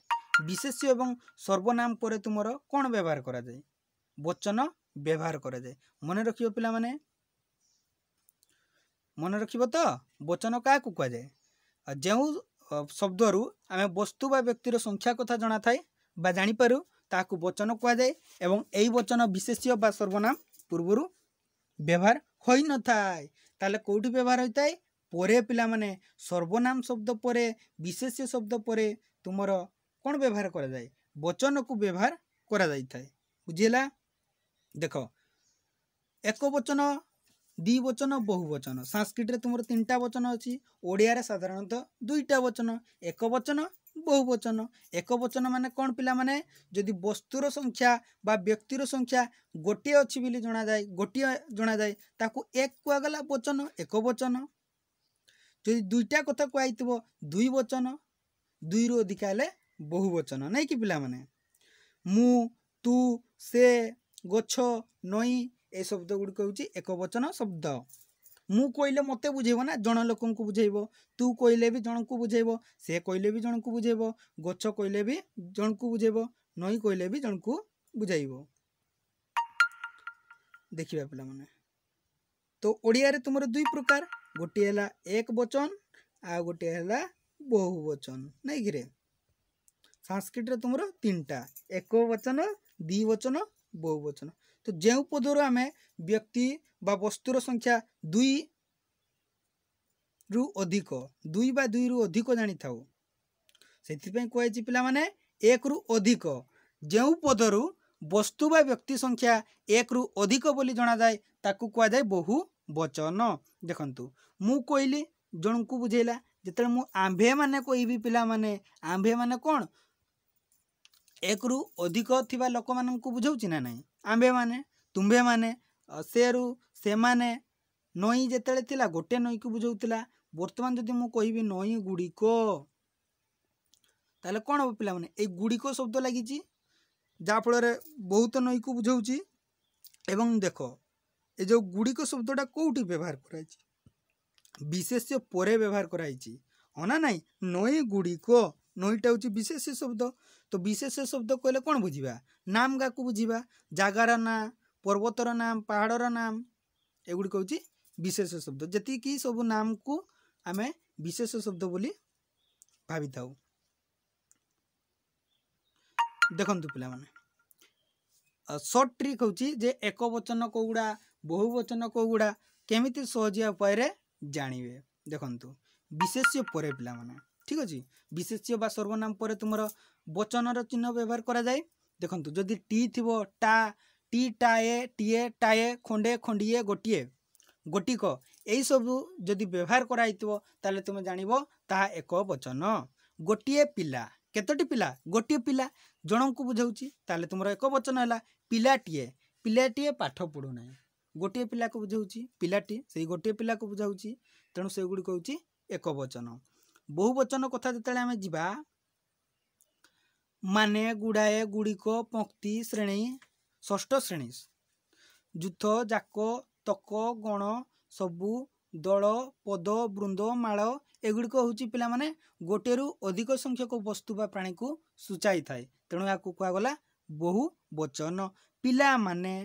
विशेष्य एवं सर्वनाम पर तुमर कौन व्यवहार करा जाए वचन व्यवहार करा जाए मन रखियो पिला माने मन रखिबो तो वचन क्या कह जाए जो शब्द रु आम वस्तु बा व्यक्तिर संख्या कथा जना थाए बा जानी पारू ताकू वचन कह जाए एवं यही वचन विशेष्य बा सर्वनाम पूर्वर व्यवहार होई न थाए ताले कोठी व्यवहार होता है परे पिला माने सर्वनाम शब्द परे विशेष्य शब्द परे तुमर कौन व्यवहार करा जाए वचन को व्यवहार करा जाई थाए बुझिला देख एक वचन द्वि वचन बहुवचन संस्कृत रे तुमर तीनटा वचन अच्छी ओडिया रे साधारणतः दुईटा वचन एक वचन बहुवचन एक वचन माने कौन पिला माने जदि वस्तुर संख्या बा व्यक्तिर संख्या गोटे अच्छी बोली जना जाए गोटे जना जाए ताकू एक कुआगला वचन एक वचन जदि दुईटा कथा कहु दुई वचन दुई रु अधिका हेले बहुवचन नहीं कि पिला माने मु तू से गछ नई ए शब्द गुड़िक हूँ एक वचन शब्द मु कहले मत बुझेब ना जन लोक बुझेब तू कहले भी जन को बुझेब से कहले भी जन को बुझेब गछ कहले भी जन को बुझेब नई कहले भी जन को बुझाइब देखिबा पिला माने तो ओडिया रे तुमर दुई प्रकार गोटे है एक वचन आ गोटे है बहुवचन नहीं कि संस्कृत रे तुमर तीनटा एक वचन द्विवचन बहुवचन तो जो पदर आम व्यक्ति बा वस्तुर संख्या दुई रु अधिक दुई बा दुई रु अधिक जानी था से कहुई पिला माने एक रु अधिक जो पदर वस्तु बा व्यक्ति संख्या एक रु अधिक बोली जना जाए ताकू कह जाए बहुवचन देखंतु मु कहली जन को बुझेला जिते मु आंभे माने कहबी पिला माने आंभे माने कौन एक रु अधिक थिबा लोक माननकु बुझाउछि ना नहीं आंबे माने तुम्बे माने सेरु से माने नई जेतेले थिला गोटे नई को बुझाउतिला वर्तमान जदि मु कहबी नई गुड़िको ताले कोन हो पिला माने ए गुड़िको शब्द लागिछि जा फल रे बहुत नई को बुझाउछि एवं देखो ए जो गुड़िको शब्दटा कोउठी व्यवहार कराइछि विशेष्य परे व्यवहार कराइछि अना नहीं नई गुड़िको नईटा हूँ विशेष शब्द तो विशेष शब्द कहले कौन बुझा नाम गाक बुझा जगार ना पर्वतर नाम पहाड़र नाम एगुड़िक हूँ विशेष शब्द जी कि सब नाम को आम विशेष शब्द बोली भावी था देखु पिला माने सर्ट ट्रिक हूँ जे एक वचन कौड़ा बहुवचन कौड़ा केमिति सहजिया उपाय जानिबे देखंतु विशेष्य परे पिला माने ठीक अच्छे विशेष्य बा सर्वनाम पर तुम वचन चिन्ह व्यवहार करा जाए देखंतु जदि टी थी टा टी टाए टीए टाए खंडे खंडीए गोटे गोटिक यही सब जदि व्यवहार कराई ताले तुम जानिबो ता एक वचन गोटे पिला केतोटी पिला गोटे पिला जन को बुझाऊँगी ताले तुम एक वचन है पिलाटीए पिलाटीए पाठ पढ़ुना गोटे पिला को बुझाऊँगी पिलाटी से गोटे पिला को बुझाऊँगी तेणु से गुड़िक हूँ एक वचन बहुवचन कथा जो आम जा माने गुड़ाए गुड़िक पंक्ति श्रेणी षष्ठ श्रेणी जुथ जाक तक गण सबु दल पद वृंद माल एगुड़िक हूँ पिला माने गोटे रु अधिक संख्यक वस्तु बा प्राणी को सूचाई थाए तेणु या कहगला बहुवचन पिला माने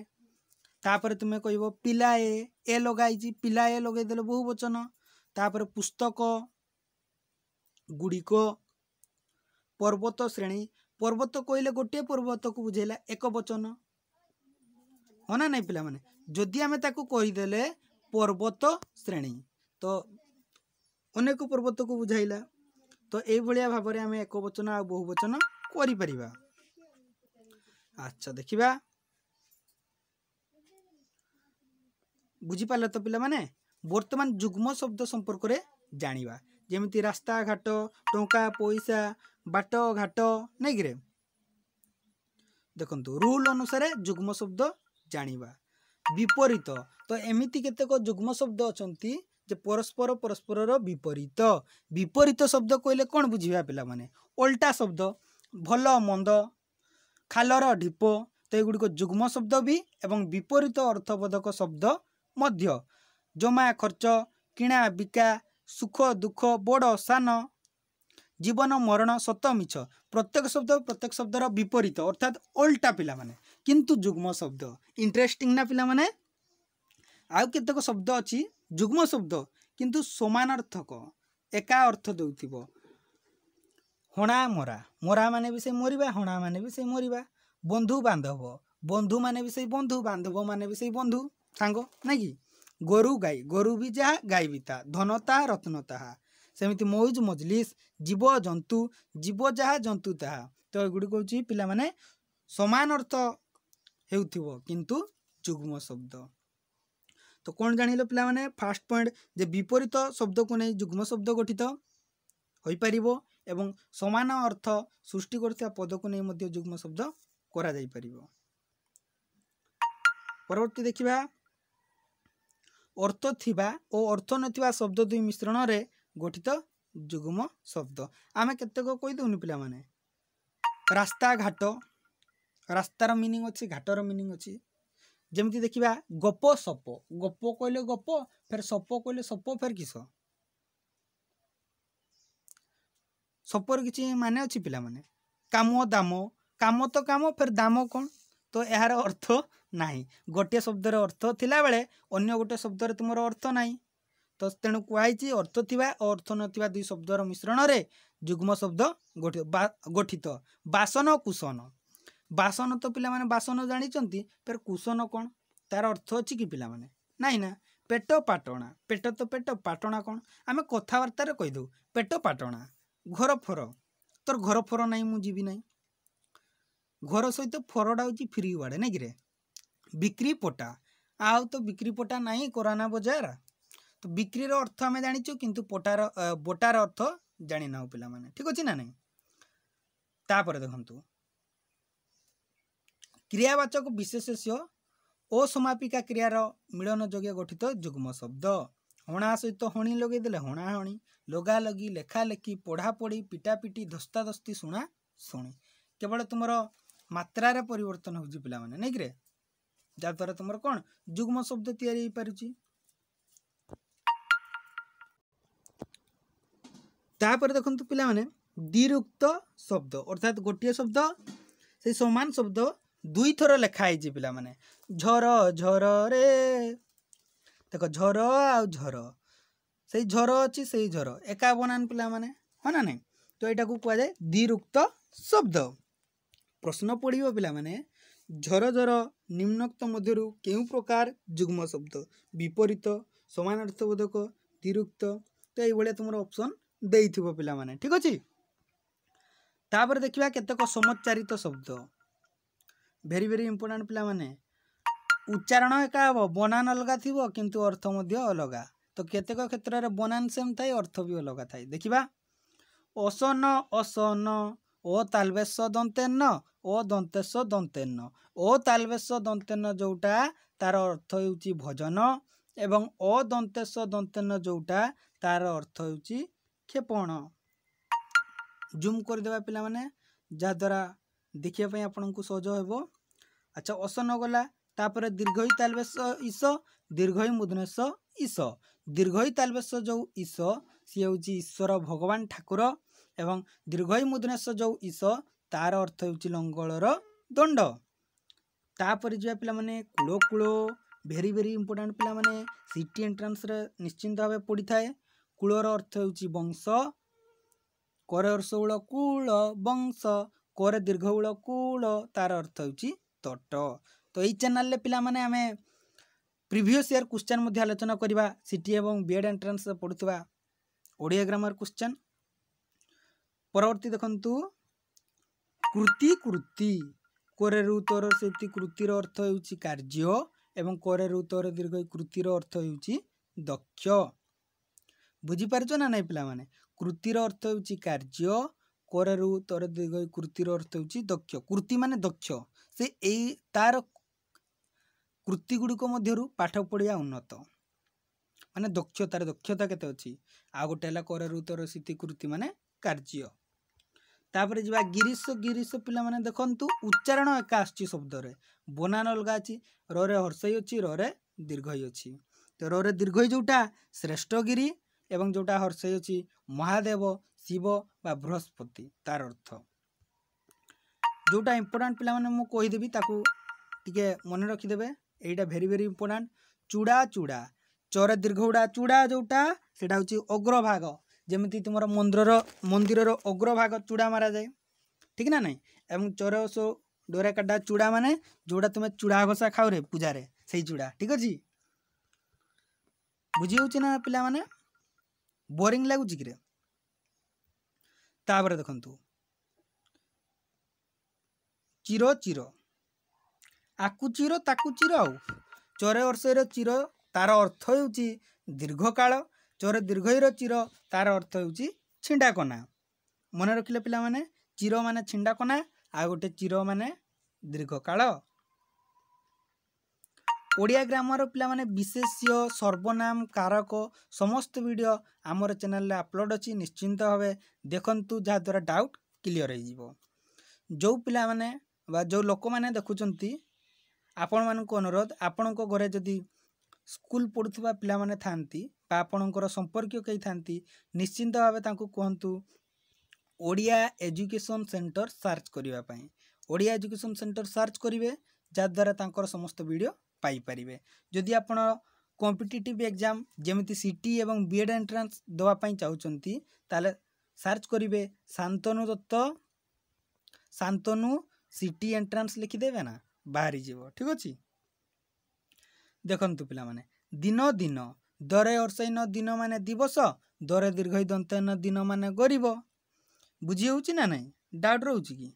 तापर तुम्हें कह पिलाए ए लगाई पिलाए लगेदेले बहुवचन तापर पुस्तक गुड़िक पर्वत श्रेणी पर्वत कहले गोटे पर्वत को बुझेला एक वचन हाँ ना नहीं पिला माने जदि आमे ताको कहीदेले पर्वत श्रेणी तो अनेक पर्वत को बुझाइला तो ये भाव में आम एक वचन आ बहुवचन करिपरिबा। अच्छा देखिबा बुझीपाल तो पिला माने वर्तमान जुग्म शब्द संपर्क रे जानिबा जेमिति रास्ता घाट टंका पैसा बाट घाट नहीं कि देखंतु रूल अनुसार जुग्म शब्द जानिबा विपरीत तो एमिति केतेक जुग्म शब्द अछंती जे परस्पर परस्पर विपरीत विपरीत शब्द कहले कौन बुझिबा पिला माने उल्टा शब्द भल मंद खालर ढीप तो एगुड़िक जुग्म शब्द भी एवं विपरीत अर्थबोधक शब्द मध्य जमा खर्च किणा बिका सुख दुख बड़ सान जीवन मरण सत मिछ प्रत्येक शब्दर विपरीत अर्थात ओल्टा पिला माने किंतु जुग्म शब्द इंटरेस्टिंग ना पिला माने आउ केतक शब्द अछि जुग्म शब्द किंतु समानार्थक एका अर्थ देउथिबो हणा मरा मरा माने भी से मरिबा हणा माने भी से मरिबा बंधु बांधव बंधु माने भी से बंधु बांधव माने भी से बंधु सांग ना कि गोरु गाई गोरु भी जहा गाई भी ता धनता रत्नता सेमिति मौज मजलिस जीव जहा जंतु ताहा तो एगुड़ी कहूँ पिला माने समान अर्थ हेउथिबो किंतु जुग्म शब्द तो कौन जानिल पिला माने फास्ट पॉइंट जे विपरीत शब्द को नहीं जुग्म शब्द गठित होई परिबो एवं समान अर्थ सृष्टि करथिया पद को नहीं मध्य जुग्म शब्द करा जाई परिबो। परवर्ती देखिबा अर्थ थिबा और अर्थ नथिबा शब्द दुई मिश्रण रे गठित जुग्म शब्द आमे केतेक कहि दउनी पिला माने रास्ता घाट रास्तार मीनिंग अछि घाटर मीनिंग अछि जेमती देखिबा गप सप गप कहले गप फिर सप कहले सप फिर किस सपर किछि माने अछि पिला माने काम दाम काम तो काम फिर दाम कौन तो यार अर्थ नाही गोटे शब्दर अर्थ थिला बेले अन्य गोटे शब्दर तुमर अर्थ नाही तो तेणु कुआई अर्थ थिबा और अर्थ नथिबा दुई शब्दर मिश्रण रे जुग्म शब्द गठित बासन कुशन बासन तो पिला माने बासन जानिचंती फिर कुशन कौन तार अर्थ अछि कि पिला माने नाही ना पेट पाटणा पेट तो पेट पाटणा कौन आमे कथावार्ता रे कहि दउ पेट पाटणा घर फर तोर घर फर नाही मु जीवी नाही घर सहित फरडा होची फ्री वाड़े नहीं रे बिक्री पोटा आउ तो बिक्री पोटा नहीं कोराना बजार तो बिक्री रो अर्थ आमे जानिचो किंतु पोटार बोटार अर्थ जानि ना पिला माने ठीक अछि ना नहीं तापर देखंतु क्रियावाचक विशेषण असमापिका क्रियार मिलन जोगे गठित जुग्म शब्द हणा सहित हणी लगे देले हणा हणी लगा लगी लेखा लेखी पढ़ा पढ़ी पिटा पिटी धस्ता धस्ती शुणा शुणी केवल तुमर मात्रा रे परिवर्तन हो पिला माने नहीं रे जा द्वारा तुमर कौन जुग्म शब्द तैयारी पारुची तापर देखंतु पिला माने द्विरुक्त शब्द अर्थात गोटे शब्द से समान शब्द दुई थर लेखा है पिला माने झर झर रे देख झर आ झर से झर अच्छी से झर एका बनान पिला माने हाँ ना नहीं तो यहाँ को कह जाए द्विरुक्त शब्द प्रश्न पड़ो पिला माने झर झर निम्नोक्त मध्यरु केउ प्रकार जुग्म शब्द विपरीत समानार्थबोधक द्विरुक्त तो ये तुम ऑप्शन देइथिबो पिला माने ठीक अछि तापर देखिबा केतक समुच्चारित शब्द वेरी वेरी इंपोर्टेंट पिला माने उच्चारण एका हम बनान अलगा थिबो किंतु अर्थ मध्य अलगा तो केतेक क्षेत्र रे बनान सेम थाई अर्थ भी अलगा थाई देखिबा असन असन ओ तालबेश दंतेन्न ओ दंतेश दंतेन्न ओ तालबेश दंतेन्न जोटा तार अर्थ होउची भजन एवं ओ दंतेश दंतेन्न जोटा तार अर्थ होउची क्षेपण जूम कर देबा पिला माने जा द्वारा देखिया पई आपन को सहज हेबो अच्छा असन गला तापर दीर्घई तालबेश ईस दीर्घई मुदनेश ईस दीर्घई तालबेश जो ईस सी होउची ईश्वर भगवान ठाकुर एवं दीर्घई मुदनेश जो ईस तार अर्थ होउची लंगलर दंड तापर जे पिला माने कुलो कुलो वेरी वेरी इंपोर्टेंट पिला माने सिटी एंट्रांस रे निश्चिंत भाबे पड़ी थाए कुलोर अर्थ होउची वंश करे अर्शउल कूल वंश करे दीर्घउल कूल तार अर्थ होउची तट तो यही चैनल ले पिला माने आमे प्रीवियस ईयर क्वेश्चन मध्ये आलोचना करिबा सिटी एवं बीएड एंट्रांस पढुतबा ओडिया ग्रामर क्वेश्चन परवर्ती देखंतु कृति कृति करे रु तोर सेति कृतिर अर्थ होउची कार्य एवं करे रु तोर दीर्घ कृतिर अर्थ होउची दक्ष बुझी पारछो ना नै पिला माने कृतिर अर्थ होउची कार्य करे रु तोर दीर्घ कृतिर अर्थ होउची दक्ष कृति माने दक्ष से एई तार कृति गुड़िक मध्यरु पाठ पढ़िया उन्नत माने दक्षतार दक्षता केते अछि आ गोटे हला करे रु तोर सिति कृति माने कार्य तापर जिबा गिरीश गिरीश पिला माने देखंतु उच्चारण एका आछि शब्द रे बनान अलगा अछि र रे हर्षई अछि र रे दीर्घई अछि तो र रे दीर्घई जोटा श्रेष्ठ गिरी एवं जोटा हर्षई अछि महादेव शिव बा बृहस्पति तार अर्थ जोटा इंपोर्टेंट पिला माने मु कहि देबी ताकू टिके मन रखी देबे एटा वेरी वेरी इंपोर्टेंट चूड़ा चूड़ा चर दीर्घउड़ा चूड़ा जोटा सेटा होची अग्रभाग जेमिति तुमर मंदिरर अग्रभाग चूड़ा मारा जाए ठीक ना नहीं एवं चर सो डोरा काटा चूड़ा माने जोटा तुम चूड़ा घसा खाओ रे पूजा रे सही चूड़ा ठीक अछि बुझी होची ना पिला माने बोरिंग लागु कि रे तापर देखंतु चिरो चिरो आकु चिरो ताकु चिरो चोरे वर्षर चिरो तार अर्थ होची दीर्घकाल चोरे दीर्घईर चिरो तार अर्थ होची छिंडा कना मन रखिले पिला माने चिरो माने छिंडा कना आ गोटे चिरो माने दीर्घकाल ओडिया ग्रामर पिला माने विशेष्य सर्वनाम कारक समस्त वीडियो आमर चैनल रे अपलोड अछि निश्चिंत भावे देखंतु जा द्वारा डाउट क्लियर हो जिवो जो पिला माने बा जो लोक माने देखुचंती आपण मानक अनुरोध आपणक घरे जदि स्कूल पढ़ुवा पिला माने थांती बा आपणकर संपर्क कई थांती निश्चिंत भावे तांको कहंतु ओडिया एजुकेशन सेंटर सर्च करिवा पई ओडिया एजुकेशन सेंटर सर्च करिवे जा द्वारा तांकर समस्त वीडियो पाई परिवे जदि आपण कॉम्पिटिटिव एग्जाम जेमिति सीटी एवं बीएड एंट्रेंस दवा पई चाहुचंती ताले सर्च करिवे शांतनु दत्त शांतनु सीटी एंट्रेंस लिखि देबे ना बाहरी जीवो ठीक अछि देखंतु पिला माने दिन दिन दरे अर्सैन दिन माने दिवस दरे दीर्घई दंतन दिन माने गरीब बुझी होउची ना नहीं डाउट रहउची की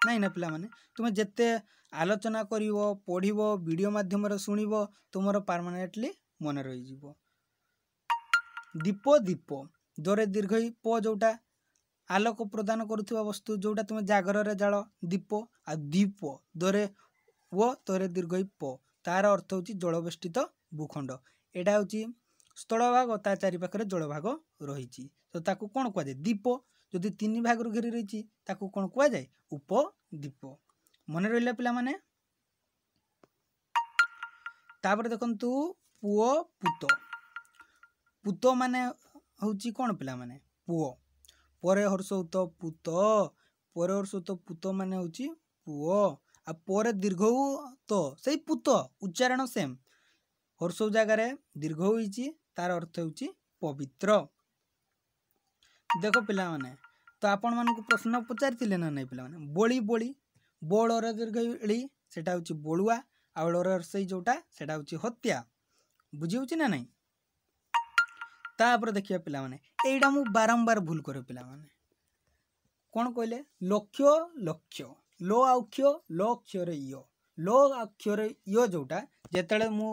नहीं ना पिला माने तुमे जत्ते आलोचना करिवो पढ़िवो वीडियो माध्यम रे सुनिवो तुमरो परमानेंटली मन रहि जीवो दीप दीप दरे दीर्घई प जोटा आलोक प्रदान करुवा वस्तु जोटा तुम जागर रे जाल दीप आ दीप दरे वो तरे दीर्घई प तार अर्थ होची जलवेष्टित भूखंड एटा होची स्थलभाग ता चारि पाखरे जलभाग रहिची तो ताकू कोन कह जाय दीप जदि तीन भाग रु घेरी रहिची ताकू कोन कह जाय उपद्वीप मन रहिला पिला माने तापर देखंतु पुओ पुतो पुतो माने होची कोन पिला माने पुओ परे हर्षौत पुत परे हर्षौत पुत माने होची पुओ आ परे दीर्घ तो सही पुत उच्चारण सेम हर्षौ जगार दीर्घ होईची तार अर्थ होची पवित्र देखो पिला माने तो आपण मानक प्रश्न पचारिथिले ना नहीं पिला माने बोली बोली बोलर दीर्घ इली सेटा होची बोलुआ आउलर हर्षई जोटा सेटा होची हत्या बुझी होची ना नहीं तापर देखिया पिला माने एइडा मु बारंबार भूल करे पिला माने कोन कहले लक्ष्य लक्ष्य लो अक्षर लो अक्षर य लो अक्षर य जोटा जेतले मु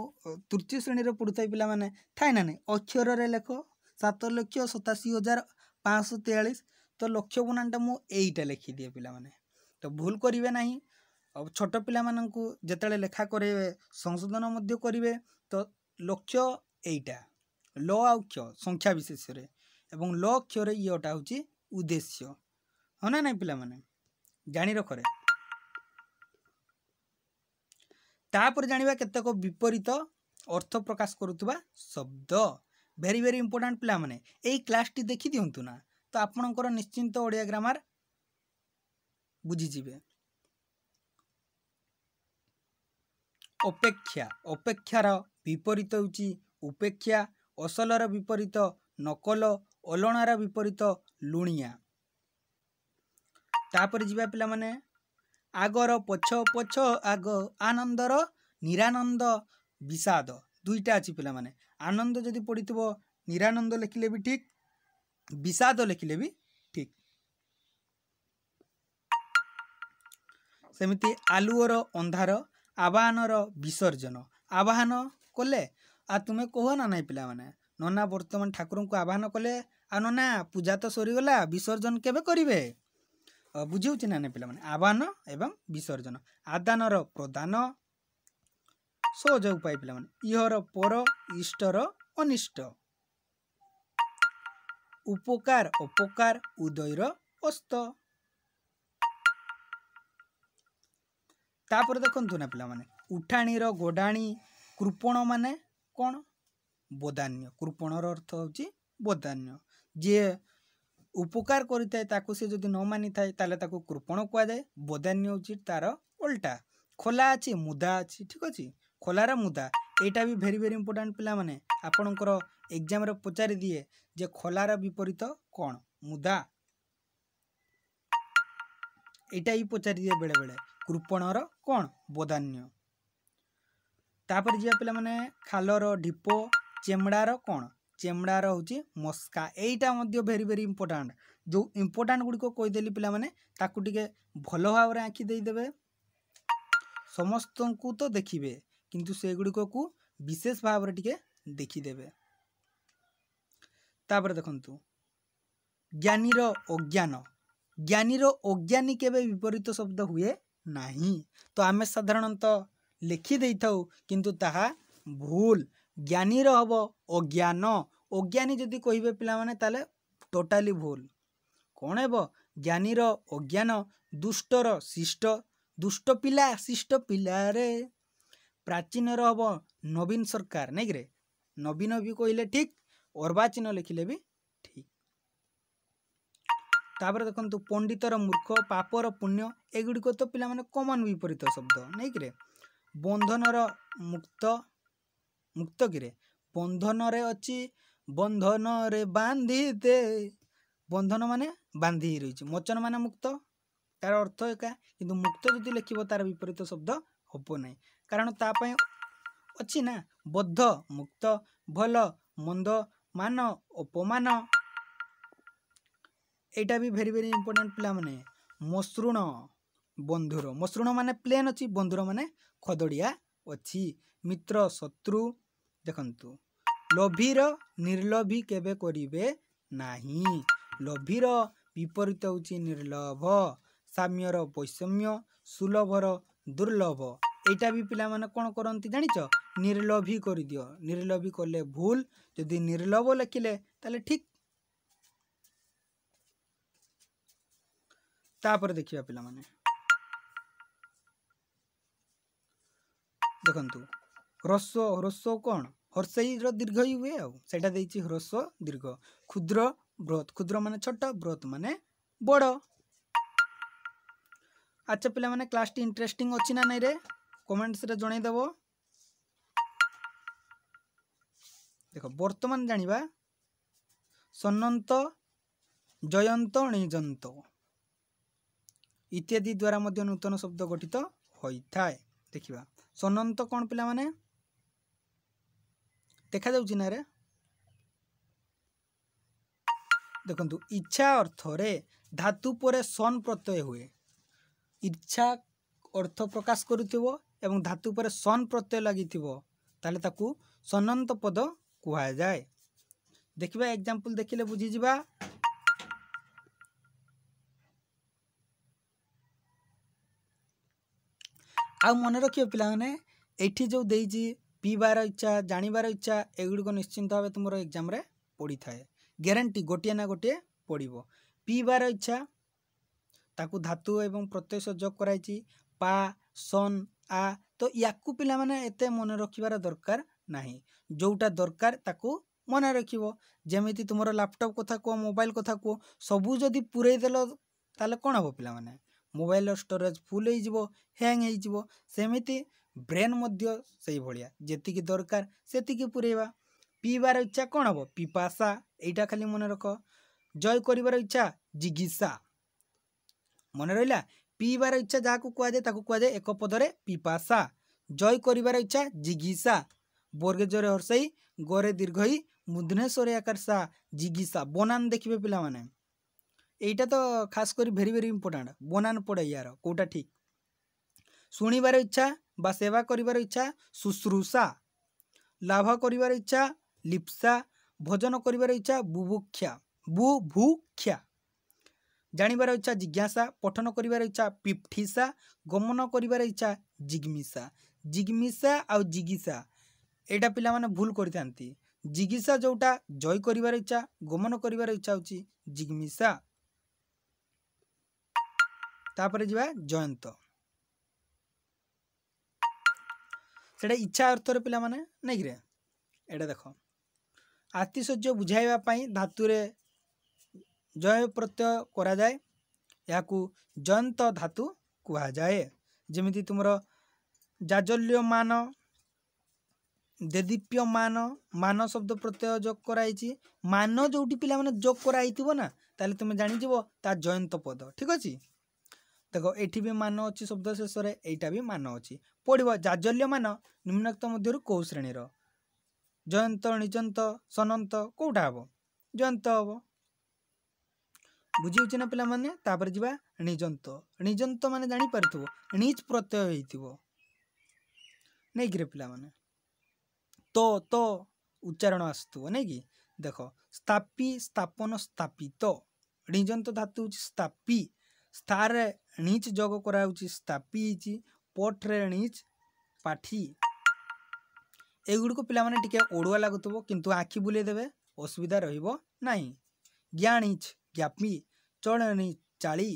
तृतीय श्रेणी रे पढुथाय पिला माने थाय ना नहीं अक्षर रे लेखो 7,87,543 तो लक्ष्य बनानटा मु एइटा लिखि दिए पिला माने तो भूल करिवे नहीं अब छोट पिला माननकु जेतले लेखा करे संशोधन मध्य करिवे तो लक्ष्य एइटा लो अक्षर संख्या विशेष रे एवं लो अक्षर यटा होची उद्देश्य होना नहीं पिला माने जानि रखरे तापर जानिबा केतक विपरीत अर्थ प्रकाश करुवा शब्द वेरी वेरी इंपोर्टेंट पिला माने एई क्लास टी देखि दियंतु ना तो आपनकर निश्चिंत ओडिया ग्रामर बुझी जिवे अपेक्षा अपेक्षार विपरीत होची उपेक्षा असलर विपरीत नकल अलणार विपरीत लुणिया तापर जिबा पिला माने आगर पछ पछ आग आनंदर निरानंद विषाद दुईटा अछि पिला माने आनंद जदि पडितबो निरानंद लिखिले भी ठीक विषाद लिखिले भी ठीक सेमिति आलुओर अंधार आवाहनर विसर्जन आवाहन कले आ तुमे कहो ना नहीं पिला माने नना वर्तमान ठाकुर को आवाहन कले आ नना पूजा तो सरी गला विसर्जन केबे करिवे बुझिउछि ना नहीं पिला माने आवाहन एवं विसर्जन आदानर प्रदान सहज उपाय पिला माने इहर पर इष्टर अनिष्ट उपकार अपकार उदयर अस्त तापर देखंतु ना पिला माने उठाणीर गोडाणी कृपण माने कोन बदान्य कृपणर अर्थ होची ବଦାନ୍ୟ। ଯିଏ ଉପକାର କରିଥାଏ ତାକୁ ସେ ଯଦି ନ ମାନିଥାଏ ତାହେଲେ ତାକୁ କୃପଣ କୁହାଯାଏ। ବଦାନ୍ୟ ହେଉଛି ତାର ଓଲଟା। ଖୋଲା ଅଛି ମୁଦା ଅଛି, ଠିକ୍ ଅଛି। ଖୋଲାର ମୁଦା ଏଇଟା ବି ଭେରି ଭେରି ଇମ୍ପୋର୍ଟାଣ୍ଟ ପିଲାମାନେ। ଆପଣଙ୍କର ଏକ୍ଜାମରେ ପଚାରି ଦିଏ ଯେ ଖୋଲାର ବିପରୀତ କ'ଣ? ମୁଦା। ଏଇଟା ବି ପଚାରି ଦିଏ ବେଳେବେଳେ। କୃପଣର କ'ଣ? ବଦାନ୍ୟ। ତାପରେ ଯିବା ପିଲାମାନେ ଖାଲର ଢିପ, ଚେମଡ଼ାର କ'ଣ? ଚେମଡ଼ାର ହେଉଛି ମସ୍କା। ଏଇଟା ମଧ୍ୟ ଭେରି ଭେରି ଇମ୍ପୋର୍ଟାଣ୍ଟ। ଯେଉଁ ଇମ୍ପୋର୍ଟାଣ୍ଟ ଗୁଡ଼ିକ କହିଦେଲି ପିଲାମାନେ ତାକୁ ଟିକେ ଭଲ ଭାବରେ ଆଙ୍କି ଦେଇଦେବେ। ସମସ୍ତଙ୍କୁ ତ ଦେଖିବେ କିନ୍ତୁ ସେଗୁଡ଼ିକକୁ ବିଶେଷ ଭାବରେ ଟିକେ ଦେଖିଦେବେ। ତାପରେ ଦେଖନ୍ତୁ ଜ୍ଞାନୀର ଅଜ୍ଞାନ। ଜ୍ଞାନୀର ଅଜ୍ଞାନୀ କେବେ ବିପରୀତ ଶବ୍ଦ ହୁଏ ନାହିଁ। ତ ଆମେ ସାଧାରଣତଃ ଲେଖି ଦେଇଥାଉ କିନ୍ତୁ ତାହା ଭୁଲ। ଜ୍ଞାନୀର ହେବ ଅଜ୍ଞାନ। ଅଜ୍ଞାନୀ ଯଦି କହିବେ ପିଲାମାନେ ତାହେଲେ ଟୋଟାଲି ଭୁଲ। କ'ଣ ହେବ? ଜ୍ଞାନୀର ଅଜ୍ଞାନ, ଦୁଷ୍ଟର ଶିଷ୍ଟ। ଦୁଷ୍ଟ ପିଲା ଶିଷ୍ଟ ପିଲାରେ। ପ୍ରାଚୀନର ହେବ ନବୀନ ସରକାର, ନାଇକିରେ? ନବୀନ ବି କହିଲେ ଠିକ୍, ଅର୍ବାଚୀନ ଲେଖିଲେ ବି ଠିକ୍। ତାପରେ ଦେଖନ୍ତୁ ପଣ୍ଡିତର ମୂର୍ଖ, ପାପର ପୁଣ୍ୟ, ଏଗୁଡ଼ିକ ତ ପିଲାମାନେ କମନ୍ ବିପରୀତ ଶବ୍ଦ, ନାଇକିରେ? ବନ୍ଧନର ମୁକ୍ତ, ମୁକ୍ତ କିରେ? ବନ୍ଧନରେ ଅଛି, ବନ୍ଧନରେ ବାନ୍ଧି ଦେ। ବନ୍ଧନ ମାନେ ବାନ୍ଧି ରହିଛି, ମୋଚନ ମାନେ ମୁକ୍ତ, ତାର ଅର୍ଥ ଏକା। କିନ୍ତୁ ମୁକ୍ତ ଯଦି ଲେଖିବ ତାର ବିପରୀତ ଶବ୍ଦ ହେବ ନାହିଁ, କାରଣ ତା ପାଇଁ ଅଛି ନା ବଦ୍ଧ, ମୁକ୍ତ, ଭଲ, ମନ୍ଦ, ମାନ, ଅପମାନ। ଏଇଟା ବି ଭେରି ଭେରି ଇମ୍ପୋର୍ଟାଣ୍ଟ ପିଲାମାନେ। ମସୃଣ, ବନ୍ଧୁର। ମସୃଣ ମାନେ ପ୍ଲେନ୍ ଅଛି, ବନ୍ଧୁର ମାନେ ଖଦଡ଼ିଆ ଅଛି। ମିତ୍ର, ଶତ୍ରୁ। ଦେଖନ୍ତୁ ଲୋଭୀର ନିର୍ଲୋଭୀ କେବେ କରିବେ ନାହିଁ। ଲୋଭୀର ବିପରୀତ ହେଉଛି ନିର୍ଲୋଭ। ସାମ୍ୟର ବୈଷମ୍ୟ, ସୁଲଭର ଦୁର୍ଲଭ। ଏଇଟା ବି ପିଲାମାନେ କ'ଣ କରନ୍ତି ଜାଣିଛ? ନିର୍ଲୋଭୀ କରିଦିଅ। ନିର୍ଲୋଭୀ କଲେ ଭୁଲ, ଯଦି ନିର୍ଲୋଭ ଲେଖିଲେ ତାହେଲେ ଠିକ୍। ତାପରେ ଦେଖିବା ପିଲାମାନେ ଦେଖନ୍ତୁ ହ୍ରସ୍ୱ। ହ୍ରସ୍ୱ କ'ଣ? ହର୍ଷେଇର ଦୀର୍ଘ ହିଁ ହୁଏ ଆଉ ସେଇଟା ଦେଇଛି ହ୍ରସ୍ୱ ଦୀର୍ଘ। କ୍ଷୁଦ୍ର, ବୃହତ୍। କ୍ଷୁଦ୍ର ମାନେ ଛୋଟ, ବୃହତ୍ ମାନେ ବଡ଼। ଆଚ୍ଛା ପିଲାମାନେ କ୍ଲାସଟି ଇଣ୍ଟରେଷ୍ଟିଂ ଅଛି ନା ନାଇଁରେ? କମେଣ୍ଟସରେ ଜଣେଇଦେବ। ଦେଖ ବର୍ତ୍ତମାନ ଜାଣିବା ସନନ୍ତ, ଜୟନ୍ତ, ନିଯନ୍ତ ଇତ୍ୟାଦି ଦ୍ୱାରା ମଧ୍ୟ ନୂତନ ଶବ୍ଦ ଗଠିତ ହୋଇଥାଏ। ଦେଖିବା ସନନ୍ତ କ'ଣ ପିଲାମାନେ? ଦେଖାଯାଉଛି ନା ରେ? ଦେଖନ୍ତୁ ଇଚ୍ଛା ଅର୍ଥରେ ଧାତୁ ପରେ ସନ୍ ପ୍ରତ୍ୟୟ ହୁଏ। ଇଚ୍ଛା ଅର୍ଥ ପ୍ରକାଶ କରୁଥିବ ଏବଂ ଧାତୁ ପରେ ସନ୍ ପ୍ରତ୍ୟୟ ଲାଗିଥିବ ତାହେଲେ ତାକୁ ସନନ୍ତ ପଦ କୁହାଯାଏ। ଦେଖିବା ଏକ୍ଜାମ୍ପଲ୍ ଦେଖିଲେ ବୁଝିଯିବା। ଆଉ ମନେ ରଖିବ ପିଲାମାନେ ଏଇଠି ଯେଉଁ ଦେଇଛି ପିଇବାର ଇଚ୍ଛା, ଜାଣିବାର ଇଚ୍ଛା, ଏଗୁଡ଼ିକ ନିଶ୍ଚିନ୍ତ ଭାବେ ତୁମର ଏକ୍ଜାମ୍ରେ ପଡ଼ିଥାଏ। ଗ୍ୟାରେଣ୍ଟି ଗୋଟିଏ ନା ଗୋଟିଏ ପଡ଼ିବ। ପିଇବାର ଇଚ୍ଛା ତାକୁ ଧାତୁ ଏବଂ ପ୍ରତ୍ୟୟ ସହ ଯୋଗ କରାଯାଇଛି ପା, ସନ୍, ଆ। ତ ୟାକୁ ପିଲାମାନେ ଏତେ ମନେ ରଖିବାର ଦରକାର ନାହିଁ। ଯେଉଁଟା ଦରକାର ତାକୁ ମନେ ରଖିବ। ଯେମିତି ତୁମର ଲ୍ୟାପଟପ୍ କଥା କୁହ, ମୋବାଇଲ କଥା କୁହ, ସବୁ ଯଦି ପୂରେଇ ଦେଲ ତାହେଲେ କ'ଣ ହେବ ପିଲାମାନେ? ମୋବାଇଲର ଷ୍ଟୋରେଜ୍ ଫୁଲ୍ ହେଇଯିବ, ହ୍ୟାଙ୍ଗ ହେଇଯିବ। ସେମିତି ବ୍ରେନ୍ ମଧ୍ୟ ସେଇଭଳିଆ, ଯେତିକି ଦରକାର ସେତିକି ପୂରେଇବା। ପିଇବାର ଇଚ୍ଛା କ'ଣ ହେବ? ପିପାସା। ଏଇଟା ଖାଲି ମନେ ରଖ। ଜୟ କରିବାର ଇଚ୍ଛା ଜିଗିସା। ମନେ ରହିଲା? ପିଇବାର ଇଚ୍ଛା ଯାହାକୁ କୁହାଯାଏ ତାକୁ କୁହାଯାଏ ଏକ ପଦରେ ପିପାସା। ଜୟ କରିବାର ଇଚ୍ଛା ଜିଗିସା। ବର୍ଗେ ଜୋରେ ହର୍ଷେଇ, ଗରେ ଦୀର୍ଘଇ, ମୁଧନେଶ୍ୱରେ ଆକାରସା, ଜିଗିସା। ବନାନ ଦେଖିବେ ପିଲାମାନେ। এইটা তো খাস করে ভেরি ভেরি ইম্পর্টাଣ୍ଟ। ବନାନ ପଡ଼େ ୟାର କେଉଁଟା ଠିକ୍। ଶୁଣିବାର ଇଚ୍ଛା ବା ସେବା କରିବାର ଇଚ୍ଛା ଶୁଶ୍ରୂଷା। ଲାଭ କରିବାର ଇଚ୍ଛା ଲିପ୍ସା। ଭୋଜନ କରିବାର ଇଚ୍ଛା ବୁଭୁକ୍ଷା, ବୁଭୁକ୍ଷା। ଜାଣିବାର ଇଚ୍ଛା ଜିଜ୍ଞାସା। ପଠନ କରିବାର ଇଚ୍ଛା ପିପ୍ଠିସା। ଗମନ କରିବାର ଇଚ୍ଛା ଜିଗ୍ମିସା। ଜିଗ୍ମିସା ଆଉ ଜିଗିସା ଏଇଟା ପିଲାମାନେ ଭୁଲ କରିଥାନ୍ତି। ଜିଗିସା ଯେଉଁଟା ଜୟ କରିବାର ଇଚ୍ଛା, ଗମନ କରିବାର ଇଚ୍ଛା ହେଉଛି ଜିଗ୍ମିସା। ତାପରେ ଯିବା ଜୟନ୍ତ। ସେଟା ଇଚ୍ଛା ଅର୍ଥରେ ପିଲାମାନେ ନାଇକିରେ? ଏଇଟା ଦେଖ आतिशଯ୍य बुझाइबा पई धातुरे जय प्रत्यय करा जाए याकू जयंत धातु कुहा जाए। जेमिति तुमरो जाजल्यमान देदीप्यमान मान शब्द प्रत्यय जोग कराई मान जोटी पिला माने जोग कराई ना ताले तुम जानी जीवो ता जयंत पद ठीक अछि। देखो एठी भी मान अच्छी शब्द शेष रे एटा भी मान अच्छी पड़ो जाजल्यमान निम्नक्त मध्य कौ श्रेणीर जयंत निजंत सनंत कौटा हम जयंत हम बुझी ना पिला माने तापर जिबा निजंत निजंत माने जानी पारथुबो निज प्रत्यय हेइथिबो नै कि रे पिला माने तो उच्चारण आसुथुबो नै कि देखो स्थापी स्थापन स्थापित निजंत धातु स्थापी स्थार नीच जोग करा स्थापी पट रे नीच पाठी एगुड़ को पिला माने टिके ओडुआ लागुथुबो किंतु आखि बुले देबे असुविधा रहिबो नाही। ज्ञानीच ज्ञापी चलनी चाली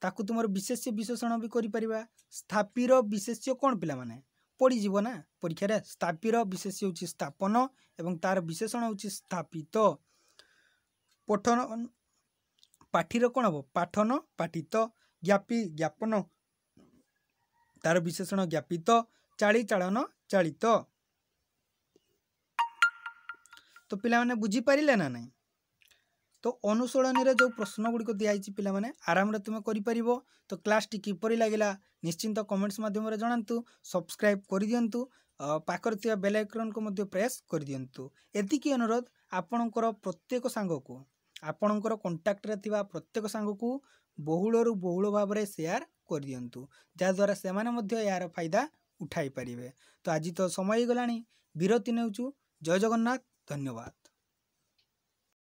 ताकू तुमर विशेष्य विशेषण भी करि परिबा। स्थापीर विशेष्य कोन पिला माने पड़ी जीवो ना परीक्षा रे स्थापीर विशेष्य होची स्थापन एवं तार विशेषण होची स्थापित। पठन पाठीर कोन हबो पाठन पाठित ज्ञापी ज्ञापन तार विशेषण ज्ञापित चाली चालन चालित। तो पिला माने बुझी पारिले ना नहीं तो अनुसरण रे जो प्रश्न गुडी को दियाई पिला माने आराम रे तुमे करि परिबो। तो क्लास टी किपरि लागिला निश्चिंत कमेंट्स माध्यम रे जणांतु सब्सक्राइब करि दियंतु पाकर थिया बेल आइकन को मध्ये प्रेस करि दियंतु। एति की अनुरोध आपणकर प्रत्येक सांग को आपणकर कांटेक्ट रे थिबा प्रत्येक सांग को बहुल रु बहुल भाव रे शेयर करि दियंतु जा द्वारा से माने मध्ये यार फायदा उठाई परिबे। तो आज तो समय गलानी विरति नेउचु। जय जगन्नाथ धन्यवाद।